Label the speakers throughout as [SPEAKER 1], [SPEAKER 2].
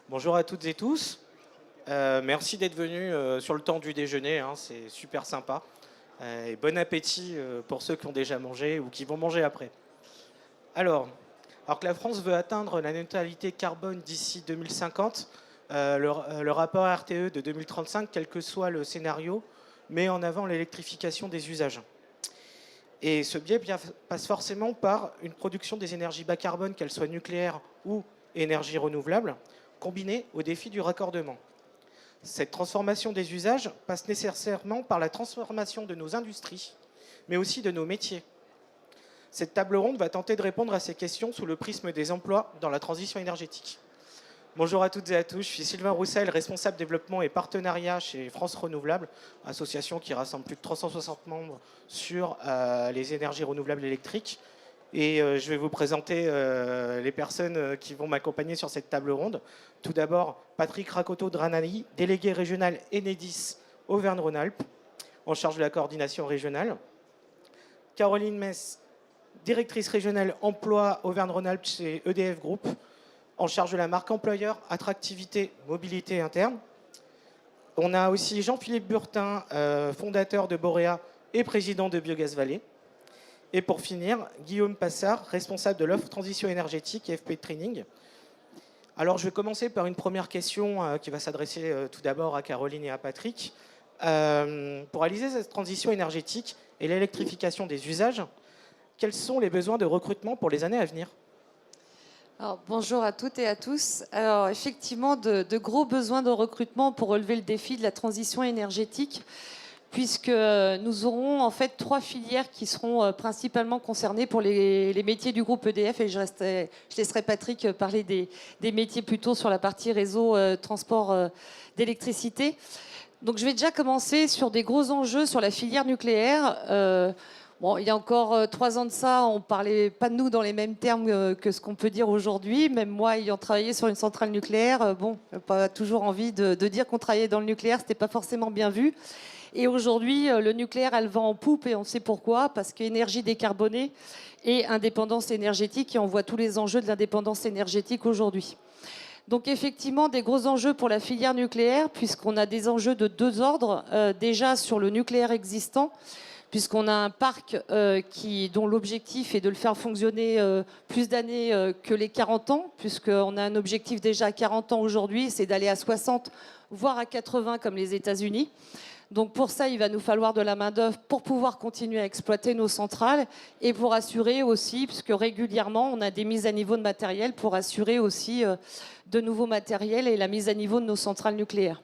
[SPEAKER 1] Bonjour à toutes et tous. Merci d'être venus sur le temps du déjeuner, hein, c'est super sympa. Et bon appétit pour ceux qui ont déjà mangé ou qui vont manger après. Alors, alors que la France veut atteindre la neutralité carbone d'ici 2050, le rapport RTE de 2035, quel que soit le scénario, met en avant l'électrification des usages. Et ce biais passe forcément par une production des énergies bas carbone, qu'elles soient nucléaires ou énergies renouvelables, combinée au défi du raccordement. Cette transformation des usages passe nécessairement par la transformation de nos industries, mais aussi de nos métiers. Cette table ronde va tenter de répondre à ces questions sous le prisme des emplois dans la transition énergétique. Bonjour à toutes et à tous, je suis Sylvain Roussel, responsable développement et partenariat chez France Renouvelable, association qui rassemble plus de 360 membres sur les énergies renouvelables électriques. Et je vais vous présenter les personnes qui vont m'accompagner sur cette table ronde. Tout d'abord, Patrick Rakoto-Dranani, délégué régional Enedis Auvergne-Rhône-Alpes, en charge de la coordination régionale. Caroline Mess, directrice régionale emploi Auvergne-Rhône-Alpes chez EDF Group, en charge de la marque employeur, attractivité, mobilité interne. On a aussi Jean-Philippe Burtin, fondateur de Borea et président de Biogaz Vallée. Et pour finir, Guillaume Passard, responsable de l'offre transition énergétique et FP Training. Alors je vais commencer par une première question qui va s'adresser tout d'abord à Caroline et à Patrick. Pour réaliser cette transition énergétique et l'électrification des usages, quels sont les besoins de recrutement pour les années à venir ?
[SPEAKER 2] Alors, bonjour à toutes et à tous. Alors, effectivement, de gros besoins de recrutement pour relever le défi de la transition énergétique, puisque nous aurons en fait 3 filières qui seront principalement concernées pour les métiers du groupe EDF, et je laisserai Patrick parler des métiers plutôt sur la partie réseau transport d'électricité. Donc, je vais déjà commencer sur des gros enjeux sur la filière nucléaire. Bon, il y a encore 3 ans de ça, on ne parlait pas de nous dans les mêmes termes que ce qu'on peut dire aujourd'hui. Même moi, ayant travaillé sur une centrale nucléaire, bon, pas toujours envie de dire qu'on travaillait dans le nucléaire, c'était pas forcément bien vu. Et aujourd'hui, le nucléaire, elle vend en poupe, et on sait pourquoi, parce qu'énergie décarbonée et indépendance énergétique, et on voit tous les enjeux de l'indépendance énergétique aujourd'hui. Donc effectivement, des gros enjeux pour la filière nucléaire, puisqu'on a des enjeux de 2 ordres, déjà sur le nucléaire existant, puisqu'on a un parc dont l'objectif est de le faire fonctionner plus d'années que les 40 ans, puisqu'on a un objectif déjà à 40 ans aujourd'hui, c'est d'aller à 60, voire à 80 comme les États-Unis. Donc pour ça, il va nous falloir de la main-d'œuvre pour pouvoir continuer à exploiter nos centrales et pour assurer aussi, puisque régulièrement, on a des mises à niveau de matériel pour assurer aussi de nouveaux matériels et la mise à niveau de nos centrales nucléaires.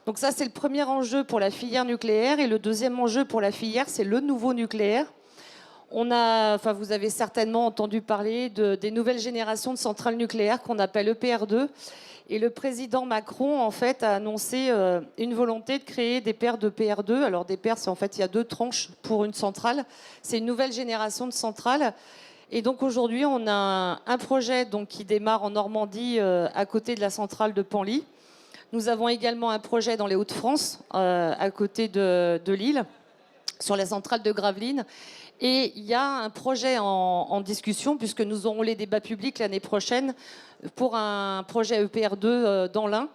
[SPEAKER 2] Donc ça, c'est le premier enjeu pour la filière nucléaire. Et le deuxième enjeu pour la filière, c'est le nouveau nucléaire. Vous avez certainement entendu parler des nouvelles générations de centrales nucléaires qu'on appelle EPR2. Et le président Macron, en fait, a annoncé une volonté de créer des paires d'EPR2. Alors, des paires, c'est en fait, il y a 2 tranches pour une centrale. C'est une nouvelle génération de centrales. Et donc, aujourd'hui, on a un projet qui démarre en Normandie, à côté de la centrale de Penly. Nous avons également un projet dans les Hauts-de-France, à côté de Lille, sur la centrale de Gravelines. Et il y a un projet en discussion, puisque nous aurons les débats publics l'année prochaine, pour un projet EPR2 dans l'Ain,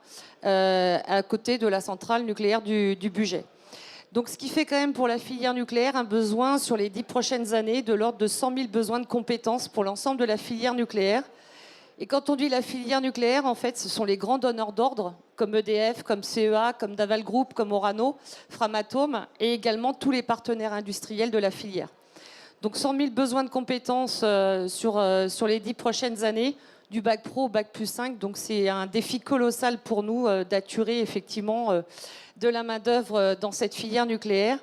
[SPEAKER 2] à côté de la centrale nucléaire du Bugey. Donc ce qui fait quand même pour la filière nucléaire un besoin sur les 10 prochaines années de l'ordre de 100 000 besoins de compétences pour l'ensemble de la filière nucléaire. Et quand on dit la filière nucléaire, en fait, ce sont les grands donneurs d'ordre, comme EDF, comme CEA, comme Daval Group, comme Orano, Framatome, et également tous les partenaires industriels de la filière. Donc 100 000 besoins de compétences sur les 10 prochaines années, du bac pro au bac plus 5. Donc c'est un défi colossal pour nous d'attirer effectivement de la main-d'œuvre dans cette filière nucléaire.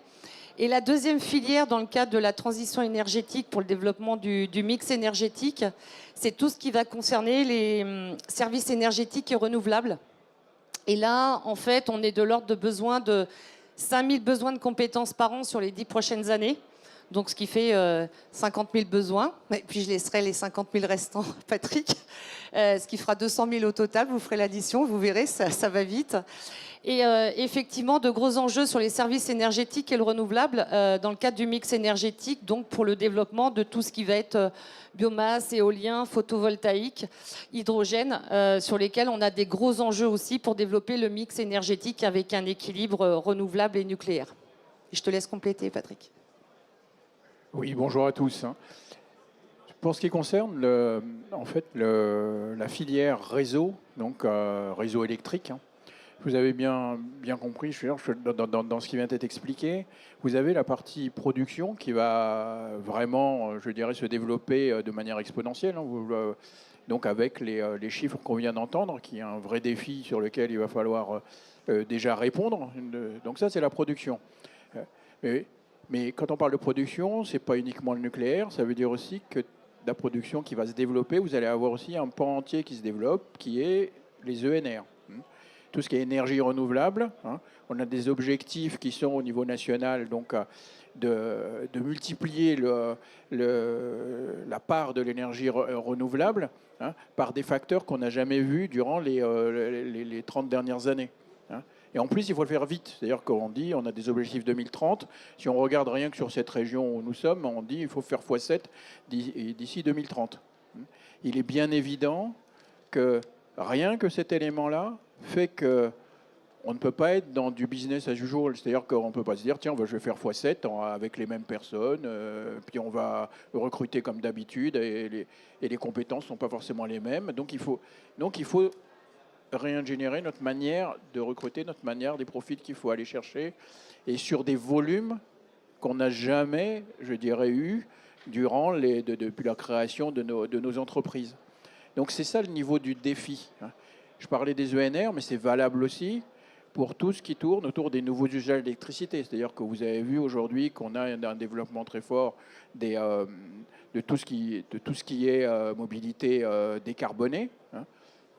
[SPEAKER 2] Et la deuxième filière, dans le cadre de la transition énergétique pour le développement du mix énergétique, c'est tout ce qui va concerner les services énergétiques et renouvelables. Et là, en fait, on est de l'ordre de besoin de 5 000 besoins de compétences par an sur les 10 prochaines années. Donc, ce qui fait 50 000 besoins. Et puis, je laisserai les 50 000 restants à Patrick. Ce qui fera 200 000 au total. Vous ferez l'addition, vous verrez, ça va vite. Et effectivement, de gros enjeux sur les services énergétiques et le renouvelable dans le cadre du mix énergétique, donc pour le développement de tout ce qui va être biomasse, éolien, photovoltaïque, hydrogène, sur lesquels on a des gros enjeux aussi pour développer le mix énergétique avec un équilibre renouvelable et nucléaire. Et je te laisse compléter, Patrick.
[SPEAKER 3] Oui, bonjour à tous. Pour ce qui concerne la filière réseau, donc réseau électrique, vous avez bien compris, dans ce qui vient d'être expliqué, vous avez la partie production qui va vraiment, je dirais, se développer de manière exponentielle. Donc avec les chiffres qu'on vient d'entendre, qui est un vrai défi sur lequel il va falloir déjà répondre. Donc ça, c'est la production. Mais quand on parle de production, ce n'est pas uniquement le nucléaire, ça veut dire aussi que la production qui va se développer, vous allez avoir aussi un pan entier qui se développe, qui est les ENR. Tout ce qui est énergie renouvelable. On a des objectifs qui sont au niveau national, donc de multiplier la part de l'énergie renouvelable par des facteurs qu'on n'a jamais vus durant les 30 dernières années. Et en plus, il faut le faire vite. C'est-à-dire qu'on dit, on a des objectifs 2030. Si on regarde rien que sur cette région où nous sommes, on dit qu'il faut faire x7 d'ici 2030. Il est bien évident que rien que cet élément-là fait que on ne peut pas être dans du business as usual. C'est-à-dire qu'on ne peut pas se dire, tiens, je vais faire x7 avec les mêmes personnes, puis on va recruter comme d'habitude, et les compétences ne sont pas forcément les mêmes. Donc il faut réingénierer notre manière de recruter, notre manière des profils qu'il faut aller chercher, et sur des volumes qu'on n'a jamais, je dirais, eu depuis la création de nos entreprises. Donc c'est ça le niveau du défi. Je parlais des ENR, mais c'est valable aussi pour tout ce qui tourne autour des nouveaux usages d'électricité. C'est-à-dire que vous avez vu aujourd'hui qu'on a un développement très fort de tout ce qui est mobilité décarbonée.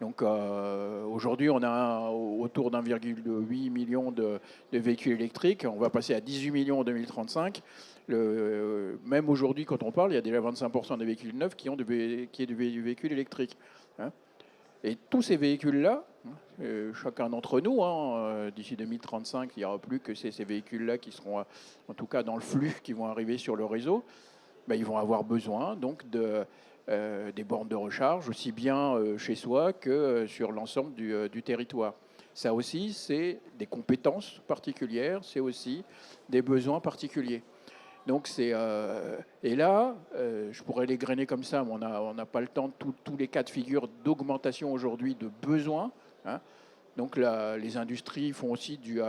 [SPEAKER 3] Donc aujourd'hui, on a autour d'1,8 million de véhicules électriques. On va passer à 18 millions en 2035. Même aujourd'hui, quand on parle, il y a déjà 25% des véhicules neufs qui est du véhicule électrique. Et tous ces véhicules-là, chacun d'entre nous, d'ici 2035, il n'y aura plus que ces véhicules-là qui seront, en tout cas dans le flux, qui vont arriver sur le réseau. Ils vont avoir besoin donc des bornes de recharge, aussi bien chez soi que sur l'ensemble du territoire. Ça aussi, c'est des compétences particulières, c'est aussi des besoins particuliers. Donc et là, je pourrais l'égrener comme ça, mais on n'a pas le temps de tous les cas de figure d'augmentation aujourd'hui de besoins. Donc les industries font aussi du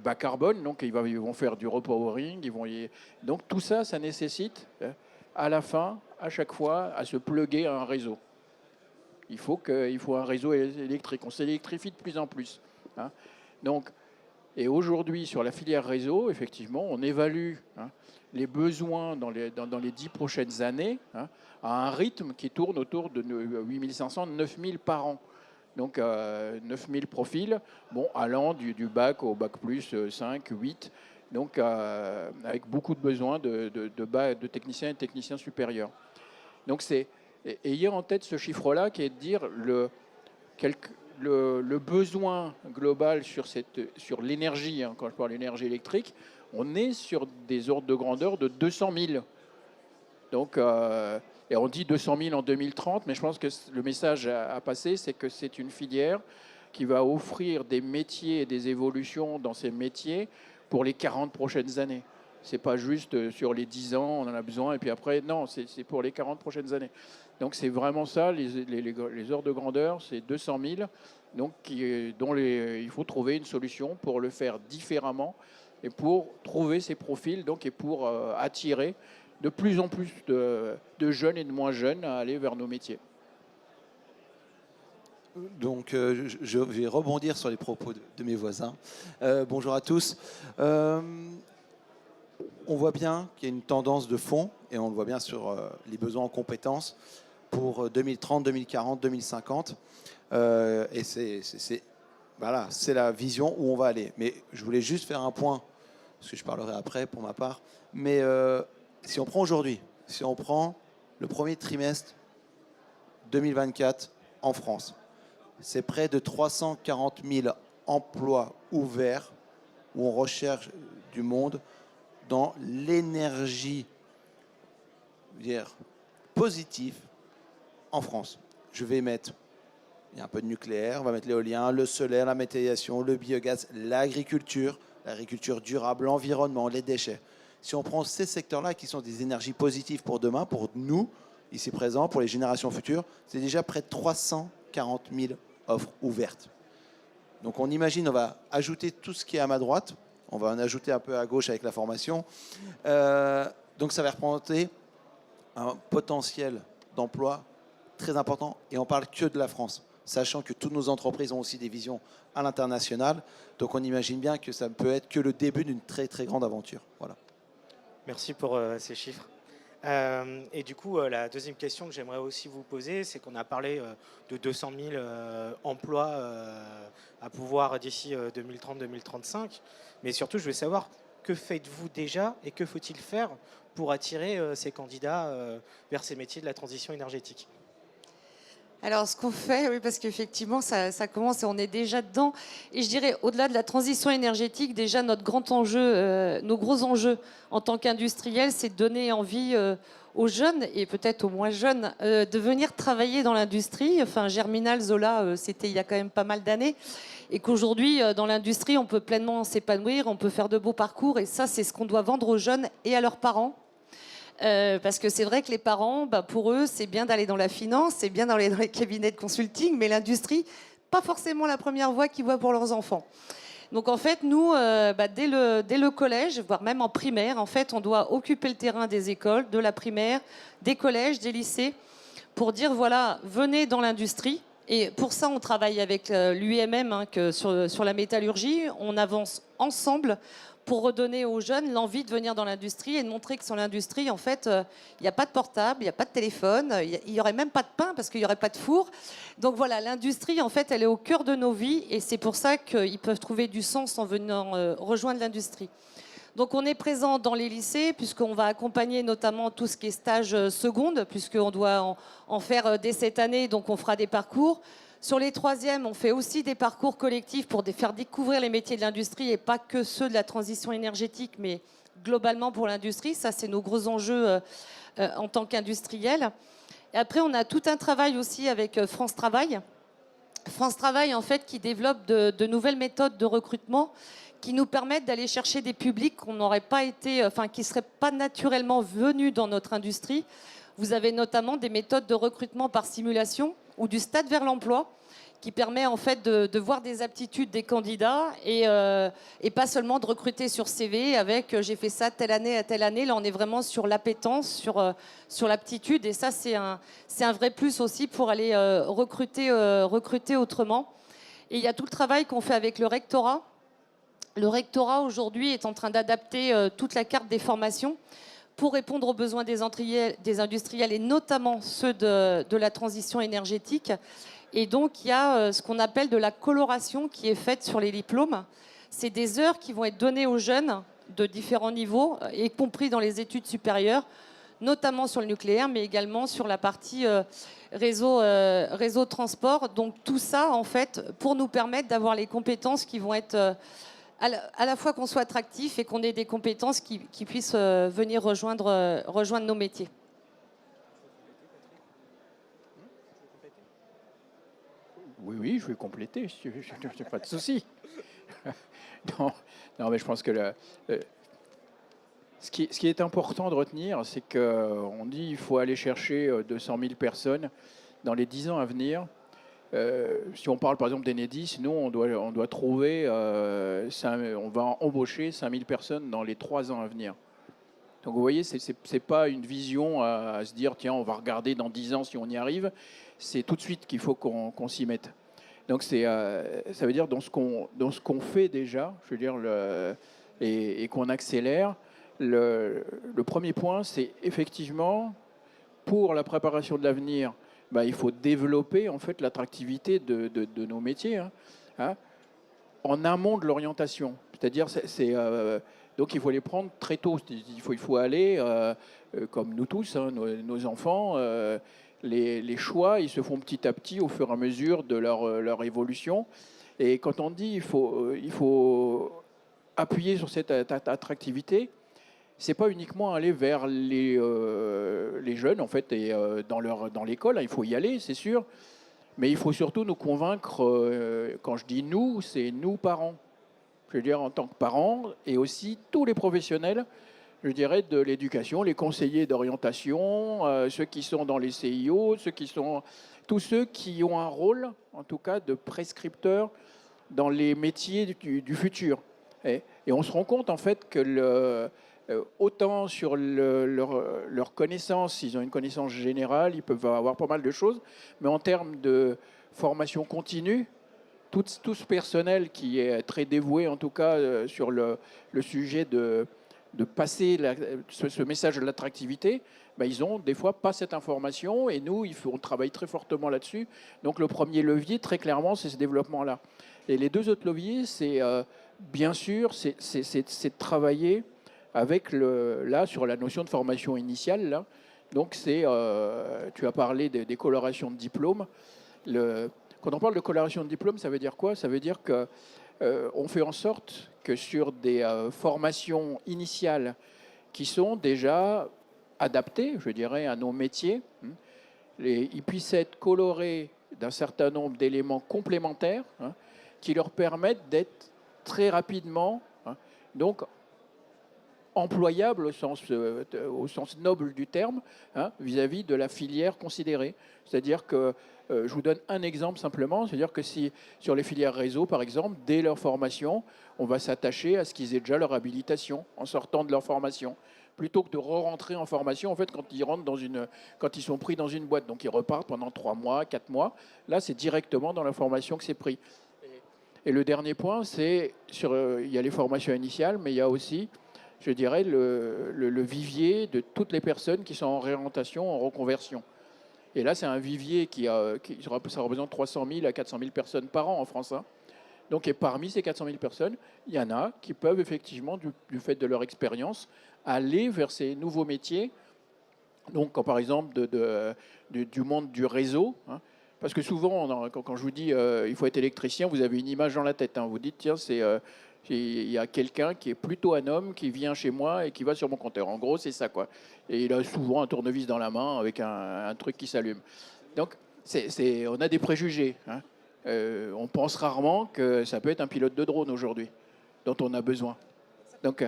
[SPEAKER 3] bas carbone, donc ils vont faire du repowering. Donc tout ça, ça nécessite à la fin, à chaque fois, à se plugger à un réseau. Il faut un réseau électrique. On s'électrifie de plus en plus. Donc, et aujourd'hui, sur la filière réseau, effectivement, on évalue les besoins dans les 10 prochaines années à un rythme qui tourne autour de 8 500, 9 000 par an. Donc 9 000 profils, allant du bac au bac plus 5, 8, donc avec beaucoup de besoins de techniciens et de techniciens supérieurs. Donc ayez en tête ce chiffre-là qui est de dire le besoin global sur l'énergie, quand je parle d'énergie électrique, on est sur des ordres de grandeur de 200 000. Donc, et on dit 200 000 en 2030, mais je pense que le message à passer, c'est que c'est une filière qui va offrir des métiers et des évolutions dans ces métiers pour les 40 prochaines années. Ce n'est pas juste sur les 10 ans, on en a besoin, et puis après, non, c'est pour les 40 prochaines années. Donc c'est vraiment ça, les ordres de grandeur, c'est 200 000, donc dont il faut trouver une solution pour le faire différemment et pour trouver ces profils, donc, et pour attirer de plus en plus de jeunes et de moins jeunes à aller vers nos métiers.
[SPEAKER 4] Donc, je vais rebondir sur les propos de mes voisins. Bonjour à tous. On voit bien qu'il y a une tendance de fond, et on le voit bien sur les besoins en compétences pour 2030, 2040, 2050. Et voilà, c'est la vision où on va aller. Mais je voulais juste faire un point parce que je parlerai après pour ma part. Mais si on prend aujourd'hui, si on prend le premier trimestre 2024 en France, c'est près de 340 000 emplois ouverts où on recherche du monde dans l'énergie positive en France. Je vais mettre, il y a un peu de nucléaire, on va mettre l'éolien, le solaire, la méthanisation, le biogaz, l'agriculture durable, l'environnement, les déchets. Si on prend ces secteurs-là qui sont des énergies positives pour demain, pour nous, ici présents, pour les générations futures, c'est déjà près de 340 000 offres ouvertes. Donc on imagine, on va ajouter tout ce qui est à ma droite, on va en ajouter un peu à gauche avec la formation. Donc ça va représenter un potentiel d'emploi très important et on parle que de la France, sachant que toutes nos entreprises ont aussi des visions à l'international. Donc on imagine bien que ça ne peut être que le début d'une très très grande aventure. Voilà.
[SPEAKER 1] Merci pour ces chiffres. Et du coup, la deuxième question que j'aimerais aussi vous poser, c'est qu'on a parlé de 200 000 emplois à pouvoir d'ici 2030-2035. Mais surtout, je veux savoir, que faites-vous déjà et que faut-il faire pour attirer ces candidats vers ces métiers de la transition énergétique?
[SPEAKER 2] Alors, ce qu'on fait, oui, parce qu'effectivement, ça commence et on est déjà dedans. Et je dirais, au-delà de la transition énergétique, déjà, notre grand enjeu, nos gros enjeux en tant qu'industriels, c'est de donner envie aux jeunes, et peut-être aux moins jeunes, de venir travailler dans l'industrie. Enfin, Germinal, Zola, c'était il y a quand même pas mal d'années. Et qu'aujourd'hui, dans l'industrie, on peut pleinement s'épanouir, on peut faire de beaux parcours. Et ça, c'est ce qu'on doit vendre aux jeunes et à leurs parents. Parce que c'est vrai que les parents, pour eux, c'est bien d'aller dans la finance, c'est bien d'aller dans les cabinets de consulting, mais l'industrie, pas forcément la première voie qu'ils voient pour leurs enfants. Donc en fait, nous, dès le collège, voire même en primaire, en fait, on doit occuper le terrain des écoles, de la primaire, des collèges, des lycées, pour dire, voilà, venez dans l'industrie. Et pour ça, on travaille avec l'UMM sur la métallurgie. On avance ensemble pour redonner aux jeunes l'envie de venir dans l'industrie et de montrer que sur l'industrie, en fait, il n'y a pas de portable, il n'y a pas de téléphone, il n'y aurait même pas de pain parce qu'il n'y aurait pas de four. Donc voilà, l'industrie, en fait, elle est au cœur de nos vies et c'est pour ça qu'ils peuvent trouver du sens en venant rejoindre l'industrie. Donc on est présent dans les lycées puisqu'on va accompagner notamment tout ce qui est stage seconde, puisqu'on doit en faire dès cette année, donc on fera des parcours. Sur les troisièmes, on fait aussi des parcours collectifs pour faire découvrir les métiers de l'industrie et pas que ceux de la transition énergétique, mais globalement pour l'industrie. Ça, c'est nos gros enjeux en tant qu'industriels. Et après, on a tout un travail aussi avec France Travail. France Travail, en fait, qui développe de nouvelles méthodes de recrutement qui nous permettent d'aller chercher des publics qu'on n'aurait pas été, enfin, qui ne seraient pas naturellement venus dans notre industrie. Vous avez notamment des méthodes de recrutement par simulation ou du stade vers l'emploi qui permet en fait de voir des aptitudes des candidats et pas seulement de recruter sur CV avec j'ai fait ça telle année à telle année. Là, on est vraiment sur l'appétence, sur l'aptitude et ça, c'est un vrai plus aussi pour aller recruter autrement. Et il y a tout le travail qu'on fait avec le rectorat. Le rectorat aujourd'hui est en train d'adapter toute la carte des formations pour répondre aux besoins des industriels et notamment ceux de la transition énergétique. Et donc, il y a ce qu'on appelle de la coloration qui est faite sur les diplômes. C'est des heures qui vont être données aux jeunes de différents niveaux, y compris dans les études supérieures, notamment sur le nucléaire, mais également sur la partie réseau de transport. Donc, tout ça, en fait, pour nous permettre d'avoir les compétences qui vont être... à la fois qu'on soit attractif et qu'on ait des compétences qui puissent venir rejoindre nos métiers.
[SPEAKER 3] Oui, je vais compléter, je n'ai pas de souci. Non, mais je pense que ce qui est important de retenir, c'est qu'on dit qu'il faut aller chercher 200 000 personnes dans les 10 ans à venir. Si on parle par exemple d'Enedis, nous on doit trouver, on va embaucher 5000 personnes dans les 3 ans à venir. Donc vous voyez, c'est pas une vision à se dire tiens on va regarder dans 10 ans si on y arrive. C'est tout de suite qu'il faut qu'on s'y mette. Donc ça veut dire dans ce qu'on fait déjà, je veux dire et qu'on accélère. Le premier point, c'est effectivement pour la préparation de l'avenir. Il faut développer en fait l'attractivité de nos métiers en amont de l'orientation. C'est-à-dire Donc il faut les prendre très tôt. Il faut aller, comme nous tous, hein, nos enfants, les choix, ils se font petit à petit au fur et à mesure de leur évolution. Et quand on dit il faut appuyer sur cette attractivité, c'est pas uniquement aller vers les jeunes, en fait, et dans l'école, hein, il faut y aller, c'est sûr, mais il faut surtout nous convaincre, quand je dis nous, c'est nous parents. Je veux dire, en tant que parents, et aussi tous les professionnels, je dirais, de l'éducation, les conseillers d'orientation, ceux qui sont dans les CIO, tous ceux qui ont un rôle, en tout cas, de prescripteurs dans les métiers du futur. Et on se rend compte, en fait, que autant sur leur connaissance, ils ont une connaissance générale, ils peuvent avoir pas mal de choses, mais en termes de formation continue, tout ce personnel qui est très dévoué, en tout cas, sur le sujet de passer ce message de l'attractivité, ben, ils n'ont des fois pas cette information, et nous, on travaille très fortement là-dessus. Donc le premier levier, très clairement, c'est ce développement-là. Et les deux autres leviers, c'est bien sûr, c'est de travailler avec là sur la notion de formation initiale. Là. Donc tu as parlé des colorations de diplômes. Quand on parle de coloration de diplôme, ça veut dire quoi? Ça veut dire que on fait en sorte que sur des formations initiales qui sont déjà adaptées, je dirais, à nos métiers, ils puissent être colorés d'un certain nombre d'éléments complémentaires, hein, qui leur permettent d'être très rapidement, hein, donc employables au sens noble du terme, hein, vis-à-vis de la filière considérée. C'est-à-dire que, je vous donne un exemple simplement, c'est-à-dire que si sur les filières réseau, par exemple, dès leur formation, on va s'attacher à ce qu'ils aient déjà leur habilitation en sortant de leur formation, plutôt que de re-rentrer en formation, en fait, quand ils sont pris dans une boîte. Donc ils repartent pendant 3 mois, 4 mois. Là, c'est directement dans la formation que c'est pris. Et le dernier point, c'est il y a les formations initiales, mais il y a aussi, je dirais, le vivier de toutes les personnes qui sont en réorientation, en reconversion. Et là, c'est un vivier ça représente 300 000 à 400 000 personnes par an en France. Hein. Donc, et parmi ces 400 000 personnes, il y en a qui peuvent effectivement, du fait de leur expérience, aller vers ces nouveaux métiers. Donc, par exemple, du monde du réseau. Hein. Parce que souvent, quand je vous dis il faut être électricien, vous avez une image dans la tête. Hein. Vous dites, tiens, il y a quelqu'un qui est plutôt un homme qui vient chez moi et qui va sur mon compteur. En gros, c'est ça, quoi. Et il a souvent un tournevis dans la main avec un truc qui s'allume. Donc, on a des préjugés. Hein. On pense rarement que ça peut être un pilote de drone aujourd'hui, dont on a besoin. Donc,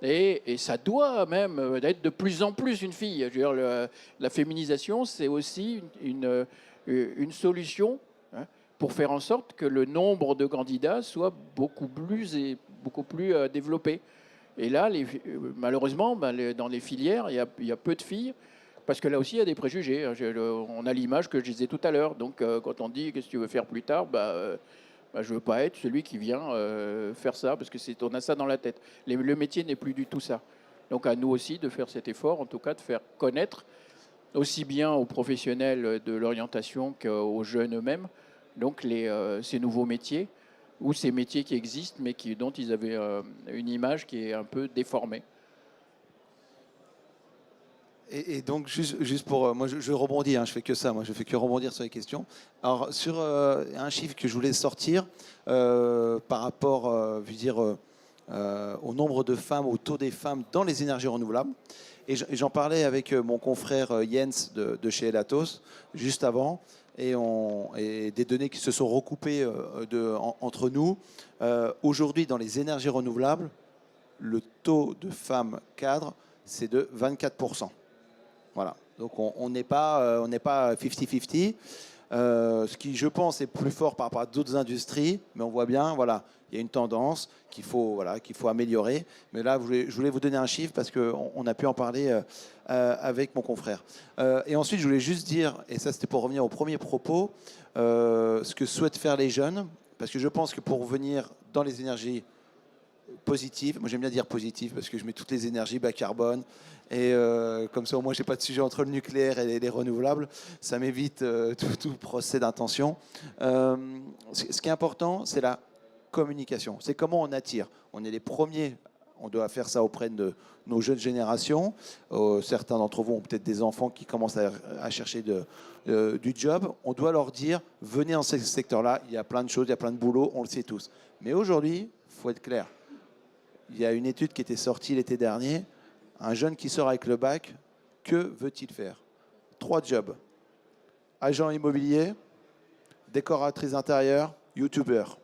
[SPEAKER 3] et ça doit même être de plus en plus une fille. Je veux dire, la féminisation, c'est aussi une solution, hein, pour faire en sorte que le nombre de candidats soit beaucoup plus développé. Et là, malheureusement, dans les filières, il y a peu de filles, parce que là aussi, il y a des préjugés. Hein. On a l'image que je disais tout à l'heure. Donc, quand on dit « qu'est-ce que tu veux faire plus tard », je ne veux pas être celui qui vient faire ça, parce qu'on a ça dans la tête. Le métier n'est plus du tout ça. Donc, à nous aussi de faire cet effort, en tout cas, de faire connaître, aussi bien aux professionnels de l'orientation qu'aux jeunes eux-mêmes, donc ces nouveaux métiers, ou ces métiers qui existent, mais dont ils avaient une image qui est un peu déformée.
[SPEAKER 4] Et donc, juste pour... moi, je rebondis, hein, je fais que ça, moi, je fais que rebondir sur les questions. Alors, sur un chiffre que je voulais sortir, par rapport, je veux dire, au nombre de femmes, au taux des femmes dans les énergies renouvelables, et j'en parlais avec mon confrère Jens de chez Elatos, juste avant, et des données qui se sont recoupées entre nous. Aujourd'hui, dans les énergies renouvelables, le taux de femmes cadres, c'est de 24%. Voilà. Donc on n'est pas 50-50. Ce qui, je pense, est plus fort par rapport à d'autres industries, mais on voit bien, voilà, il y a une tendance qu'il faut améliorer. Mais là, je voulais vous donner un chiffre parce qu'on a pu en parler avec mon confrère. Et ensuite, je voulais juste dire, et ça c'était pour revenir au premier propos, ce que souhaitent faire les jeunes, parce que je pense que pour venir dans les énergies positives, moi j'aime bien dire positives parce que je mets toutes les énergies bas carbone, et comme ça au moins j'ai pas de sujet entre le nucléaire et les renouvelables, ça m'évite tout procès d'intention. Ce qui est important, c'est la communication, c'est comment on attire. On est les premiers On doit faire ça auprès de nos jeunes générations. Certains d'entre vous ont peut-être des enfants qui commencent à chercher du job. On doit leur dire, venez dans ce secteur-là, il y a plein de choses, il y a plein de boulot, on le sait tous. Mais aujourd'hui, il faut être clair. Il y a une étude qui était sortie l'été dernier. Un jeune qui sort avec le bac, que veut-il faire? 3 jobs. Agent immobilier, décoratrice intérieure, youtubeur.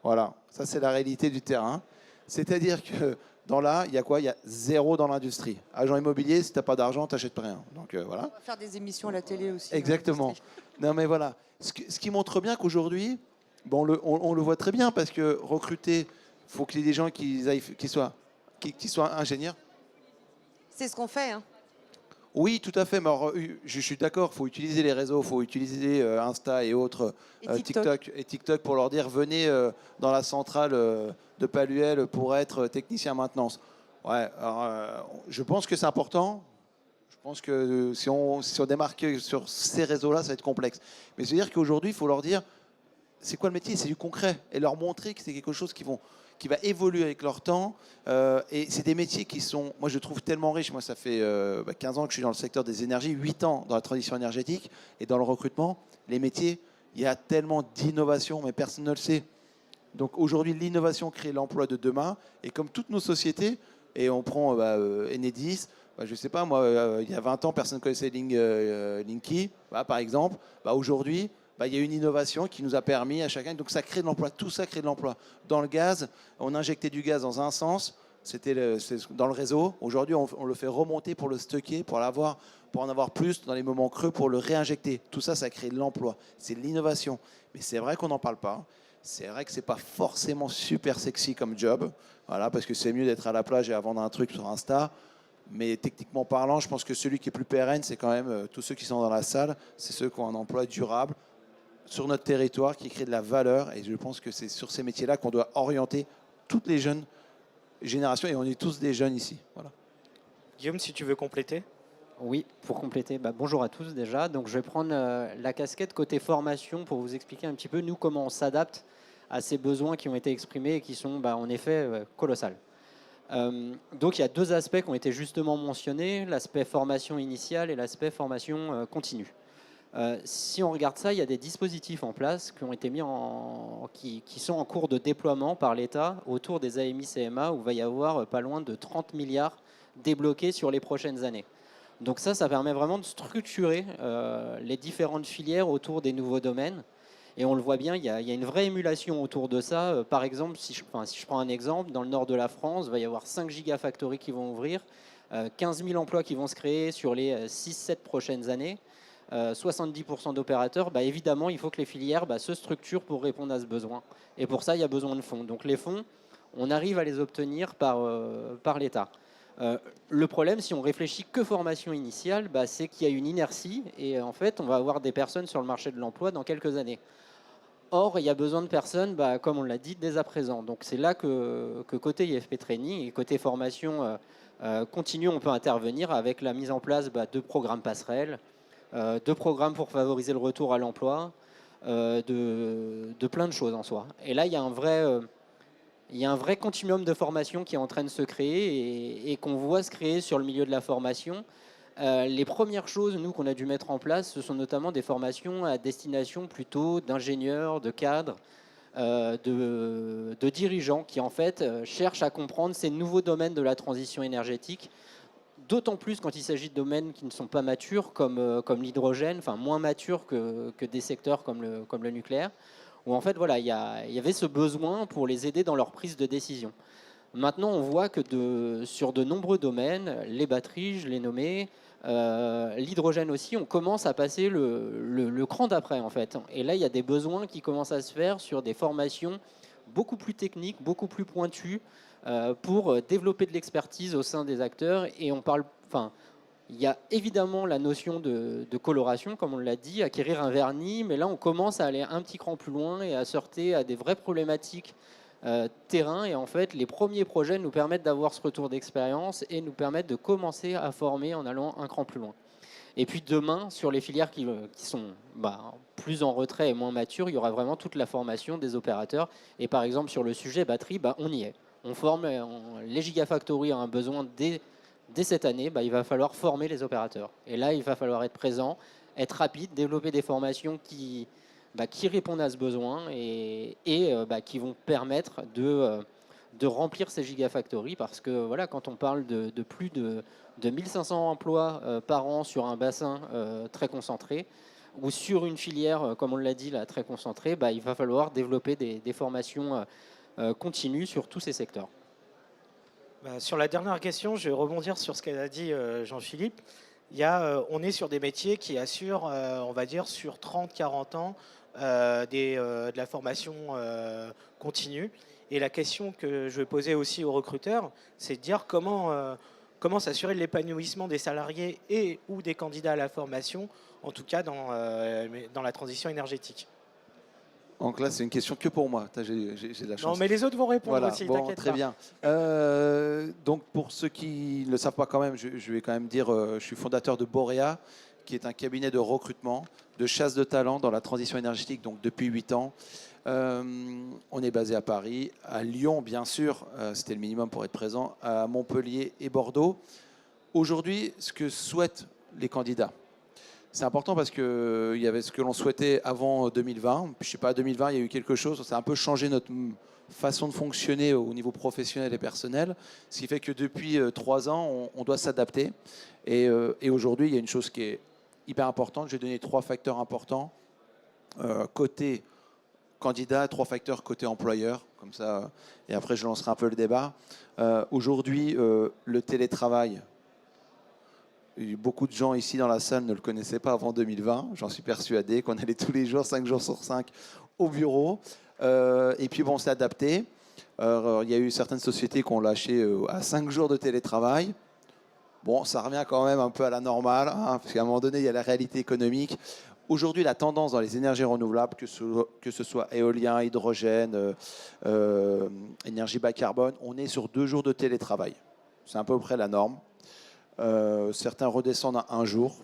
[SPEAKER 4] Voilà, ça c'est la réalité du terrain. C'est-à-dire que il y a quoi? Il y a 0 dans l'industrie. Agent immobilier, si tu n'as pas d'argent, tu n'achètes rien. Donc voilà.
[SPEAKER 2] On va faire des émissions à la télé aussi.
[SPEAKER 4] Exactement. Non mais voilà. Ce qui montre bien qu'aujourd'hui, on le voit très bien parce que recruter, il faut qu'il y ait des gens qui soient ingénieurs.
[SPEAKER 2] C'est ce qu'on fait. Hein.
[SPEAKER 4] Oui, tout à fait. Mais alors, je suis d'accord, il faut utiliser les réseaux, il faut utiliser Insta et autres,
[SPEAKER 2] Et
[SPEAKER 4] TikTok pour leur dire venez dans la centrale de Paluel pour être technicien maintenance. Ouais, alors, je pense que c'est important. Je pense que si on démarque sur ces réseaux-là, ça va être complexe. Mais c'est-à-dire qu'aujourd'hui, il faut leur dire c'est quoi le métier? C'est du concret. Et leur montrer que c'est quelque chose qui va évoluer avec leur temps. Et c'est des métiers qui sont, moi je trouve tellement riches. Moi ça fait 15 ans que je suis dans le secteur des énergies, 8 ans dans la transition énergétique et dans le recrutement. Les métiers, il y a tellement d'innovation, mais personne ne le sait. Donc aujourd'hui, l'innovation crée l'emploi de demain. Et comme toutes nos sociétés, et on prend Enedis, je ne sais pas, moi, il y a 20 ans, personne ne connaissait Linky, par exemple. Aujourd'hui, il y a une innovation qui nous a permis à chacun. Donc ça crée de l'emploi, tout ça crée de l'emploi. Dans le gaz, on injectait du gaz dans un sens, c'est dans le réseau. Aujourd'hui, on le fait remonter pour le stocker, pour en avoir plus dans les moments creux, pour le réinjecter. Tout ça, ça crée de l'emploi. C'est de l'innovation. Mais c'est vrai qu'on n'en parle pas. C'est vrai que c'est pas forcément super sexy comme job. Voilà, parce que c'est mieux d'être à la plage et à vendre un truc sur Insta. Mais techniquement parlant, je pense que celui qui est plus pérenne, c'est quand même tous ceux qui sont dans la salle. C'est ceux qui ont un emploi durable sur notre territoire, qui crée de la valeur. Et je pense que c'est sur ces métiers-là qu'on doit orienter toutes les jeunes générations. Et on est tous des jeunes ici. Voilà.
[SPEAKER 1] Guillaume, si tu veux compléter.
[SPEAKER 5] Oui, pour compléter, bonjour à tous déjà. Donc, je vais prendre la casquette côté formation pour vous expliquer un petit peu, nous, comment on s'adapte à ces besoins qui ont été exprimés et qui sont en effet colossales. Donc, il y a 2 aspects qui ont été justement mentionnés, l'aspect formation initiale et l'aspect formation continue. Si on regarde ça, il y a des dispositifs en place qui ont été qui sont en cours de déploiement par l'État autour des AMI-CMA, où il va y avoir pas loin de 30 milliards débloqués sur les prochaines années. Donc ça permet vraiment de structurer les différentes filières autour des nouveaux domaines. Et on le voit bien, il y a une vraie émulation autour de ça. Par exemple, si je prends un exemple, dans le nord de la France, il va y avoir 5 gigafactories qui vont ouvrir, 15 000 emplois qui vont se créer sur les 6-7 prochaines années, 70% d'opérateurs. Évidemment, il faut que les filières se structurent pour répondre à ce besoin. Et pour ça, il y a besoin de fonds. Donc les fonds, on arrive à les obtenir par l'État. Le problème, si on réfléchit que formation initiale, c'est qu'il y a une inertie et en fait, on va avoir des personnes sur le marché de l'emploi dans quelques années. Or, il y a besoin de personnes, comme on l'a dit, dès à présent. Donc c'est là que côté IFP Training et côté formation continue, on peut intervenir avec la mise en place de programmes passerelles, de programmes pour favoriser le retour à l'emploi, de plein de choses en soi. Et là, il y a un vrai continuum de formation qui est en train de se créer et qu'on voit se créer sur le milieu de la formation. Les premières choses, nous, qu'on a dû mettre en place, ce sont notamment des formations à destination plutôt d'ingénieurs, de cadres, de dirigeants qui, en fait, cherchent à comprendre ces nouveaux domaines de la transition énergétique, d'autant plus quand il s'agit de domaines qui ne sont pas matures, comme l'hydrogène, enfin moins matures que des secteurs comme le nucléaire, où en fait, voilà, il y avait ce besoin pour les aider dans leur prise de décision. Maintenant, on voit que sur de nombreux domaines, les batteries, je l'ai nommé, l'hydrogène aussi, on commence à passer le cran d'après, en fait. Et là, il y a des besoins qui commencent à se faire sur des formations beaucoup plus techniques, beaucoup plus pointues, pour développer de l'expertise au sein des acteurs. Et il y a évidemment la notion de coloration, comme on l'a dit, acquérir un vernis, mais là on commence à aller un petit cran plus loin et à se heurter à des vraies problématiques terrain. Et en fait, les premiers projets nous permettent d'avoir ce retour d'expérience et nous permettent de commencer à former en allant un cran plus loin. Et puis demain, sur les filières qui sont plus en retrait et moins matures, il y aura vraiment toute la formation des opérateurs. Et par exemple, sur le sujet batterie, on y est. on forme, les Gigafactory ont un besoin dès cette année, il va falloir former les opérateurs. Et là, il va falloir être présent, être rapide, développer des formations qui répondent à ce besoin et qui vont permettre de remplir ces gigafactories, parce que voilà, quand on parle de plus de 1500 emplois par an sur un bassin très concentré, ou sur une filière, comme on l'a dit, là, très concentrée, il va falloir développer des formations continues sur tous ces secteurs.
[SPEAKER 1] Sur la dernière question, je vais rebondir sur ce qu'a dit Jean-Philippe. On est sur des métiers qui assurent, on va dire, sur 30-40 ans de la formation continue. Et la question que je vais poser aussi aux recruteurs, c'est de dire comment s'assurer de l'épanouissement des salariés et ou des candidats à la formation, en tout cas dans la transition énergétique.
[SPEAKER 4] Donc là, c'est une question que pour moi. J'ai de la chance.
[SPEAKER 1] Non, mais les autres vont répondre
[SPEAKER 4] Voilà,
[SPEAKER 1] aussi,
[SPEAKER 4] bon,
[SPEAKER 1] t'inquiète
[SPEAKER 4] très
[SPEAKER 1] pas.
[SPEAKER 4] bien. Donc pour ceux qui ne le savent pas quand même, je vais quand même dire, je suis fondateur de Borea, qui est un cabinet de recrutement, de chasse de talents dans la transition énergétique, donc depuis 8 ans. On est basé à Paris, à Lyon bien sûr, c'était le minimum pour être présent, à Montpellier et Bordeaux. Aujourd'hui, ce que souhaitent les candidats, c'est important parce qu'il y avait ce que l'on souhaitait avant 2020. Je ne sais pas, 2020, il y a eu quelque chose, ça a un peu changé notre façon de fonctionner au niveau professionnel et personnel, ce qui fait que depuis 3 ans, on doit s'adapter. Et aujourd'hui, il y a une chose qui est hyper importante. Je vais donner 3 facteurs importants. Côté candidat, 3 facteurs côté employeur, comme ça, et après je lancerai un peu le débat. Aujourd'hui, le télétravail, beaucoup de gens ici dans la salle ne le connaissaient pas avant 2020, j'en suis persuadé, qu'on allait tous les jours, 5 jours sur 5, au bureau. Et puis bon, on s'est adapté. Il y a eu certaines sociétés qui ont lâché à 5 jours de télétravail. Bon, ça revient quand même un peu à la normale, hein, parce qu'à un moment donné, il y a la réalité économique. Aujourd'hui, la tendance dans les énergies renouvelables, que ce soit éolien, hydrogène, énergie bas carbone, on est sur 2 jours de télétravail. C'est à peu près la norme. Certains redescendent à 1 jour.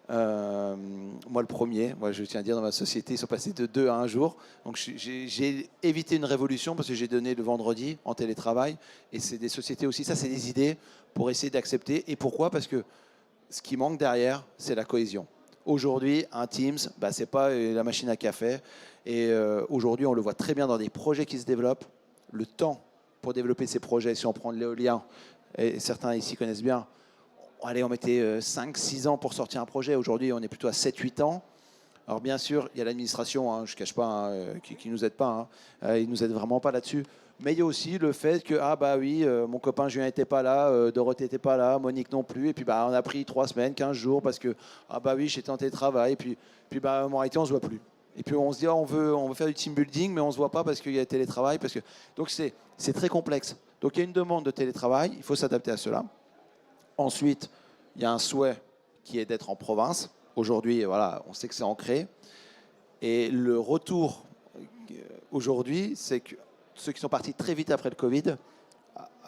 [SPEAKER 4] Moi, le premier, je tiens à dire, dans ma société, ils sont passés de 2 à 1 jour. Donc, j'ai évité une révolution parce que j'ai donné le vendredi en télétravail. Et c'est des sociétés aussi, ça, c'est des idées pour essayer d'accepter. Et pourquoi ? Parce que ce qui manque derrière, c'est la cohésion. Aujourd'hui, un Teams, c'est pas la machine à café. Et aujourd'hui, on le voit très bien dans des projets qui se développent. Le temps pour développer ces projets, si on prend de l'éolien, et certains ici connaissent bien, allez, on mettait 5-6 ans pour sortir un projet. Aujourd'hui, on est plutôt à 7-8 ans. Alors bien sûr, il y a l'administration, je ne cache pas, qui ne nous aide pas. Il ne nous aide vraiment pas là-dessus. Mais il y a aussi le fait que, mon copain Julien n'était pas là, Dorothée n'était pas là, Monique non plus. Et puis on a pris 3 semaines, 15 jours parce que, j'étais en télétravail. Et puis en réalité, on ne se voit plus. Et puis on se dit, on veut faire du team building, mais on ne se voit pas parce qu'il y a télétravail. Donc c'est très complexe. Donc il y a une demande de télétravail, il faut s'adapter à cela. Ensuite, il y a un souhait qui est d'être en province. Aujourd'hui, voilà, on sait que c'est ancré. Et le retour aujourd'hui, c'est que ceux qui sont partis très vite après le Covid,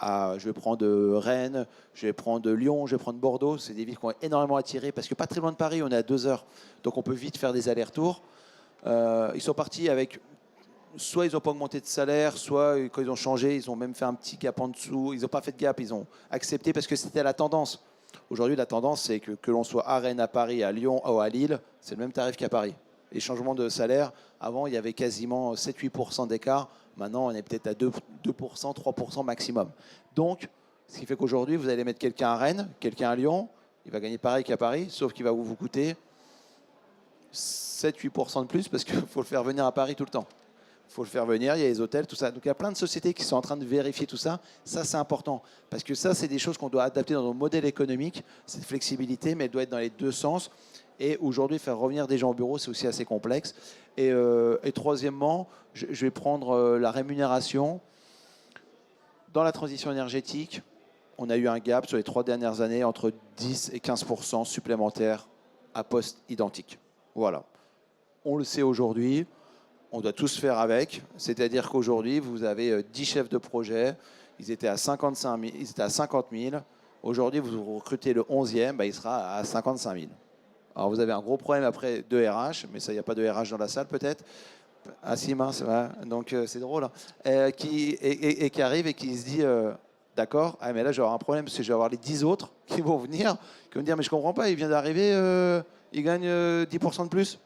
[SPEAKER 4] je vais prendre Rennes, je vais prendre Lyon, je vais prendre Bordeaux, c'est des villes qui ont énormément attiré parce que pas très loin de Paris, on est à 2 heures, donc on peut vite faire des allers-retours. Ils sont partis avec, soit ils n'ont pas augmenté de salaire, soit quand ils ont changé, ils ont même fait un petit gap en dessous, ils n'ont pas fait de gap, ils ont accepté parce que c'était la tendance. Aujourd'hui, la tendance, c'est que l'on soit à Rennes, à Paris, à Lyon ou à Lille, c'est le même tarif qu'à Paris. Les changements de salaire, avant, il y avait quasiment 7-8% d'écart. Maintenant, on est peut-être à 2%, 3% maximum. Donc, ce qui fait qu'aujourd'hui, vous allez mettre quelqu'un à Rennes, quelqu'un à Lyon, il va gagner pareil qu'à Paris, sauf qu'il va vous coûter 7-8% de plus parce qu'il faut le faire venir à Paris tout le temps. Il faut le faire venir, il y a les hôtels, tout ça. Donc il y a plein de sociétés qui sont en train de vérifier tout ça. Ça, c'est important. Parce que ça, c'est des choses qu'on doit adapter dans nos modèles économiques, cette flexibilité, mais elle doit être dans les 2 sens. Et aujourd'hui, faire revenir des gens au bureau, c'est aussi assez complexe. Et troisièmement, je vais prendre la rémunération. Dans la transition énergétique, on a eu un gap sur les 3 dernières années entre 10 et 15% supplémentaires à poste identique. Voilà. On le sait aujourd'hui. On doit tous faire avec, c'est-à-dire qu'aujourd'hui, vous avez 10 chefs de projet, ils étaient à 50 000. Aujourd'hui, vous recrutez le 11e, il sera à 55 000. Alors, vous avez un gros problème après de RH, mais ça, il n'y a pas de RH dans la salle peut-être. Ah si, mince, ouais. Donc c'est drôle. Hein. Et qui arrive et qui se dit, d'accord, ah, mais là je vais avoir un problème, parce que je vais avoir les 10 autres qui vont venir, qui vont me dire, mais je comprends pas, il vient d'arriver, il gagne 10% de plus.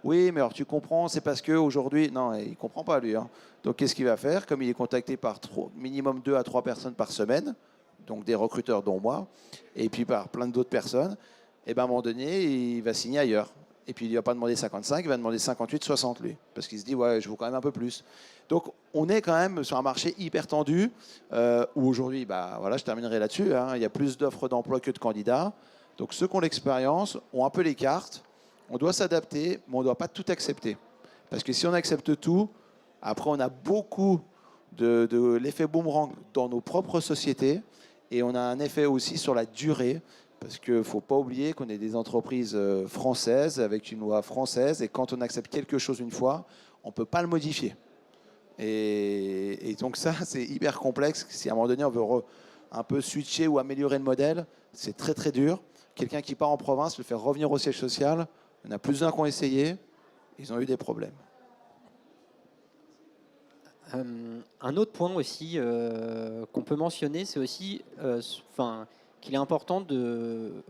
[SPEAKER 4] Oui, mais alors tu comprends, c'est parce qu'aujourd'hui... Non, il ne comprend pas, lui. Hein. Donc qu'est-ce qu'il va faire? Comme il est contacté par minimum 2 à 3 personnes par semaine, donc des recruteurs dont moi, et puis par plein d'autres personnes, et ben à un moment donné, il va signer ailleurs. Et puis il ne va pas demander 55, il va demander 58, 60 lui. Parce qu'il se dit, ouais, je vaux quand même un peu plus. Donc on est quand même sur un marché hyper tendu, où aujourd'hui, bah, voilà, je terminerai là-dessus, hein, il y a plus d'offres d'emploi que de candidats. Donc ceux qui ont l'expérience ont un peu les cartes. On doit s'adapter, mais on ne doit pas tout accepter. Parce que si on accepte tout, après on a beaucoup de l'effet boomerang dans nos propres sociétés, et on a un effet aussi sur la durée. Parce qu'il ne faut pas oublier qu'on est des entreprises françaises avec une loi française, et quand on accepte quelque chose une fois, on ne peut pas le modifier. Et donc ça, c'est hyper complexe. Si à un moment donné, on veut un peu switcher ou améliorer le modèle, c'est très très dur. Quelqu'un qui part en province, le faire revenir au siège social, il y en a plusieurs qui ont essayé, ils ont eu des problèmes.
[SPEAKER 5] Un autre point aussi qu'on peut mentionner, c'est aussi qu'il est important de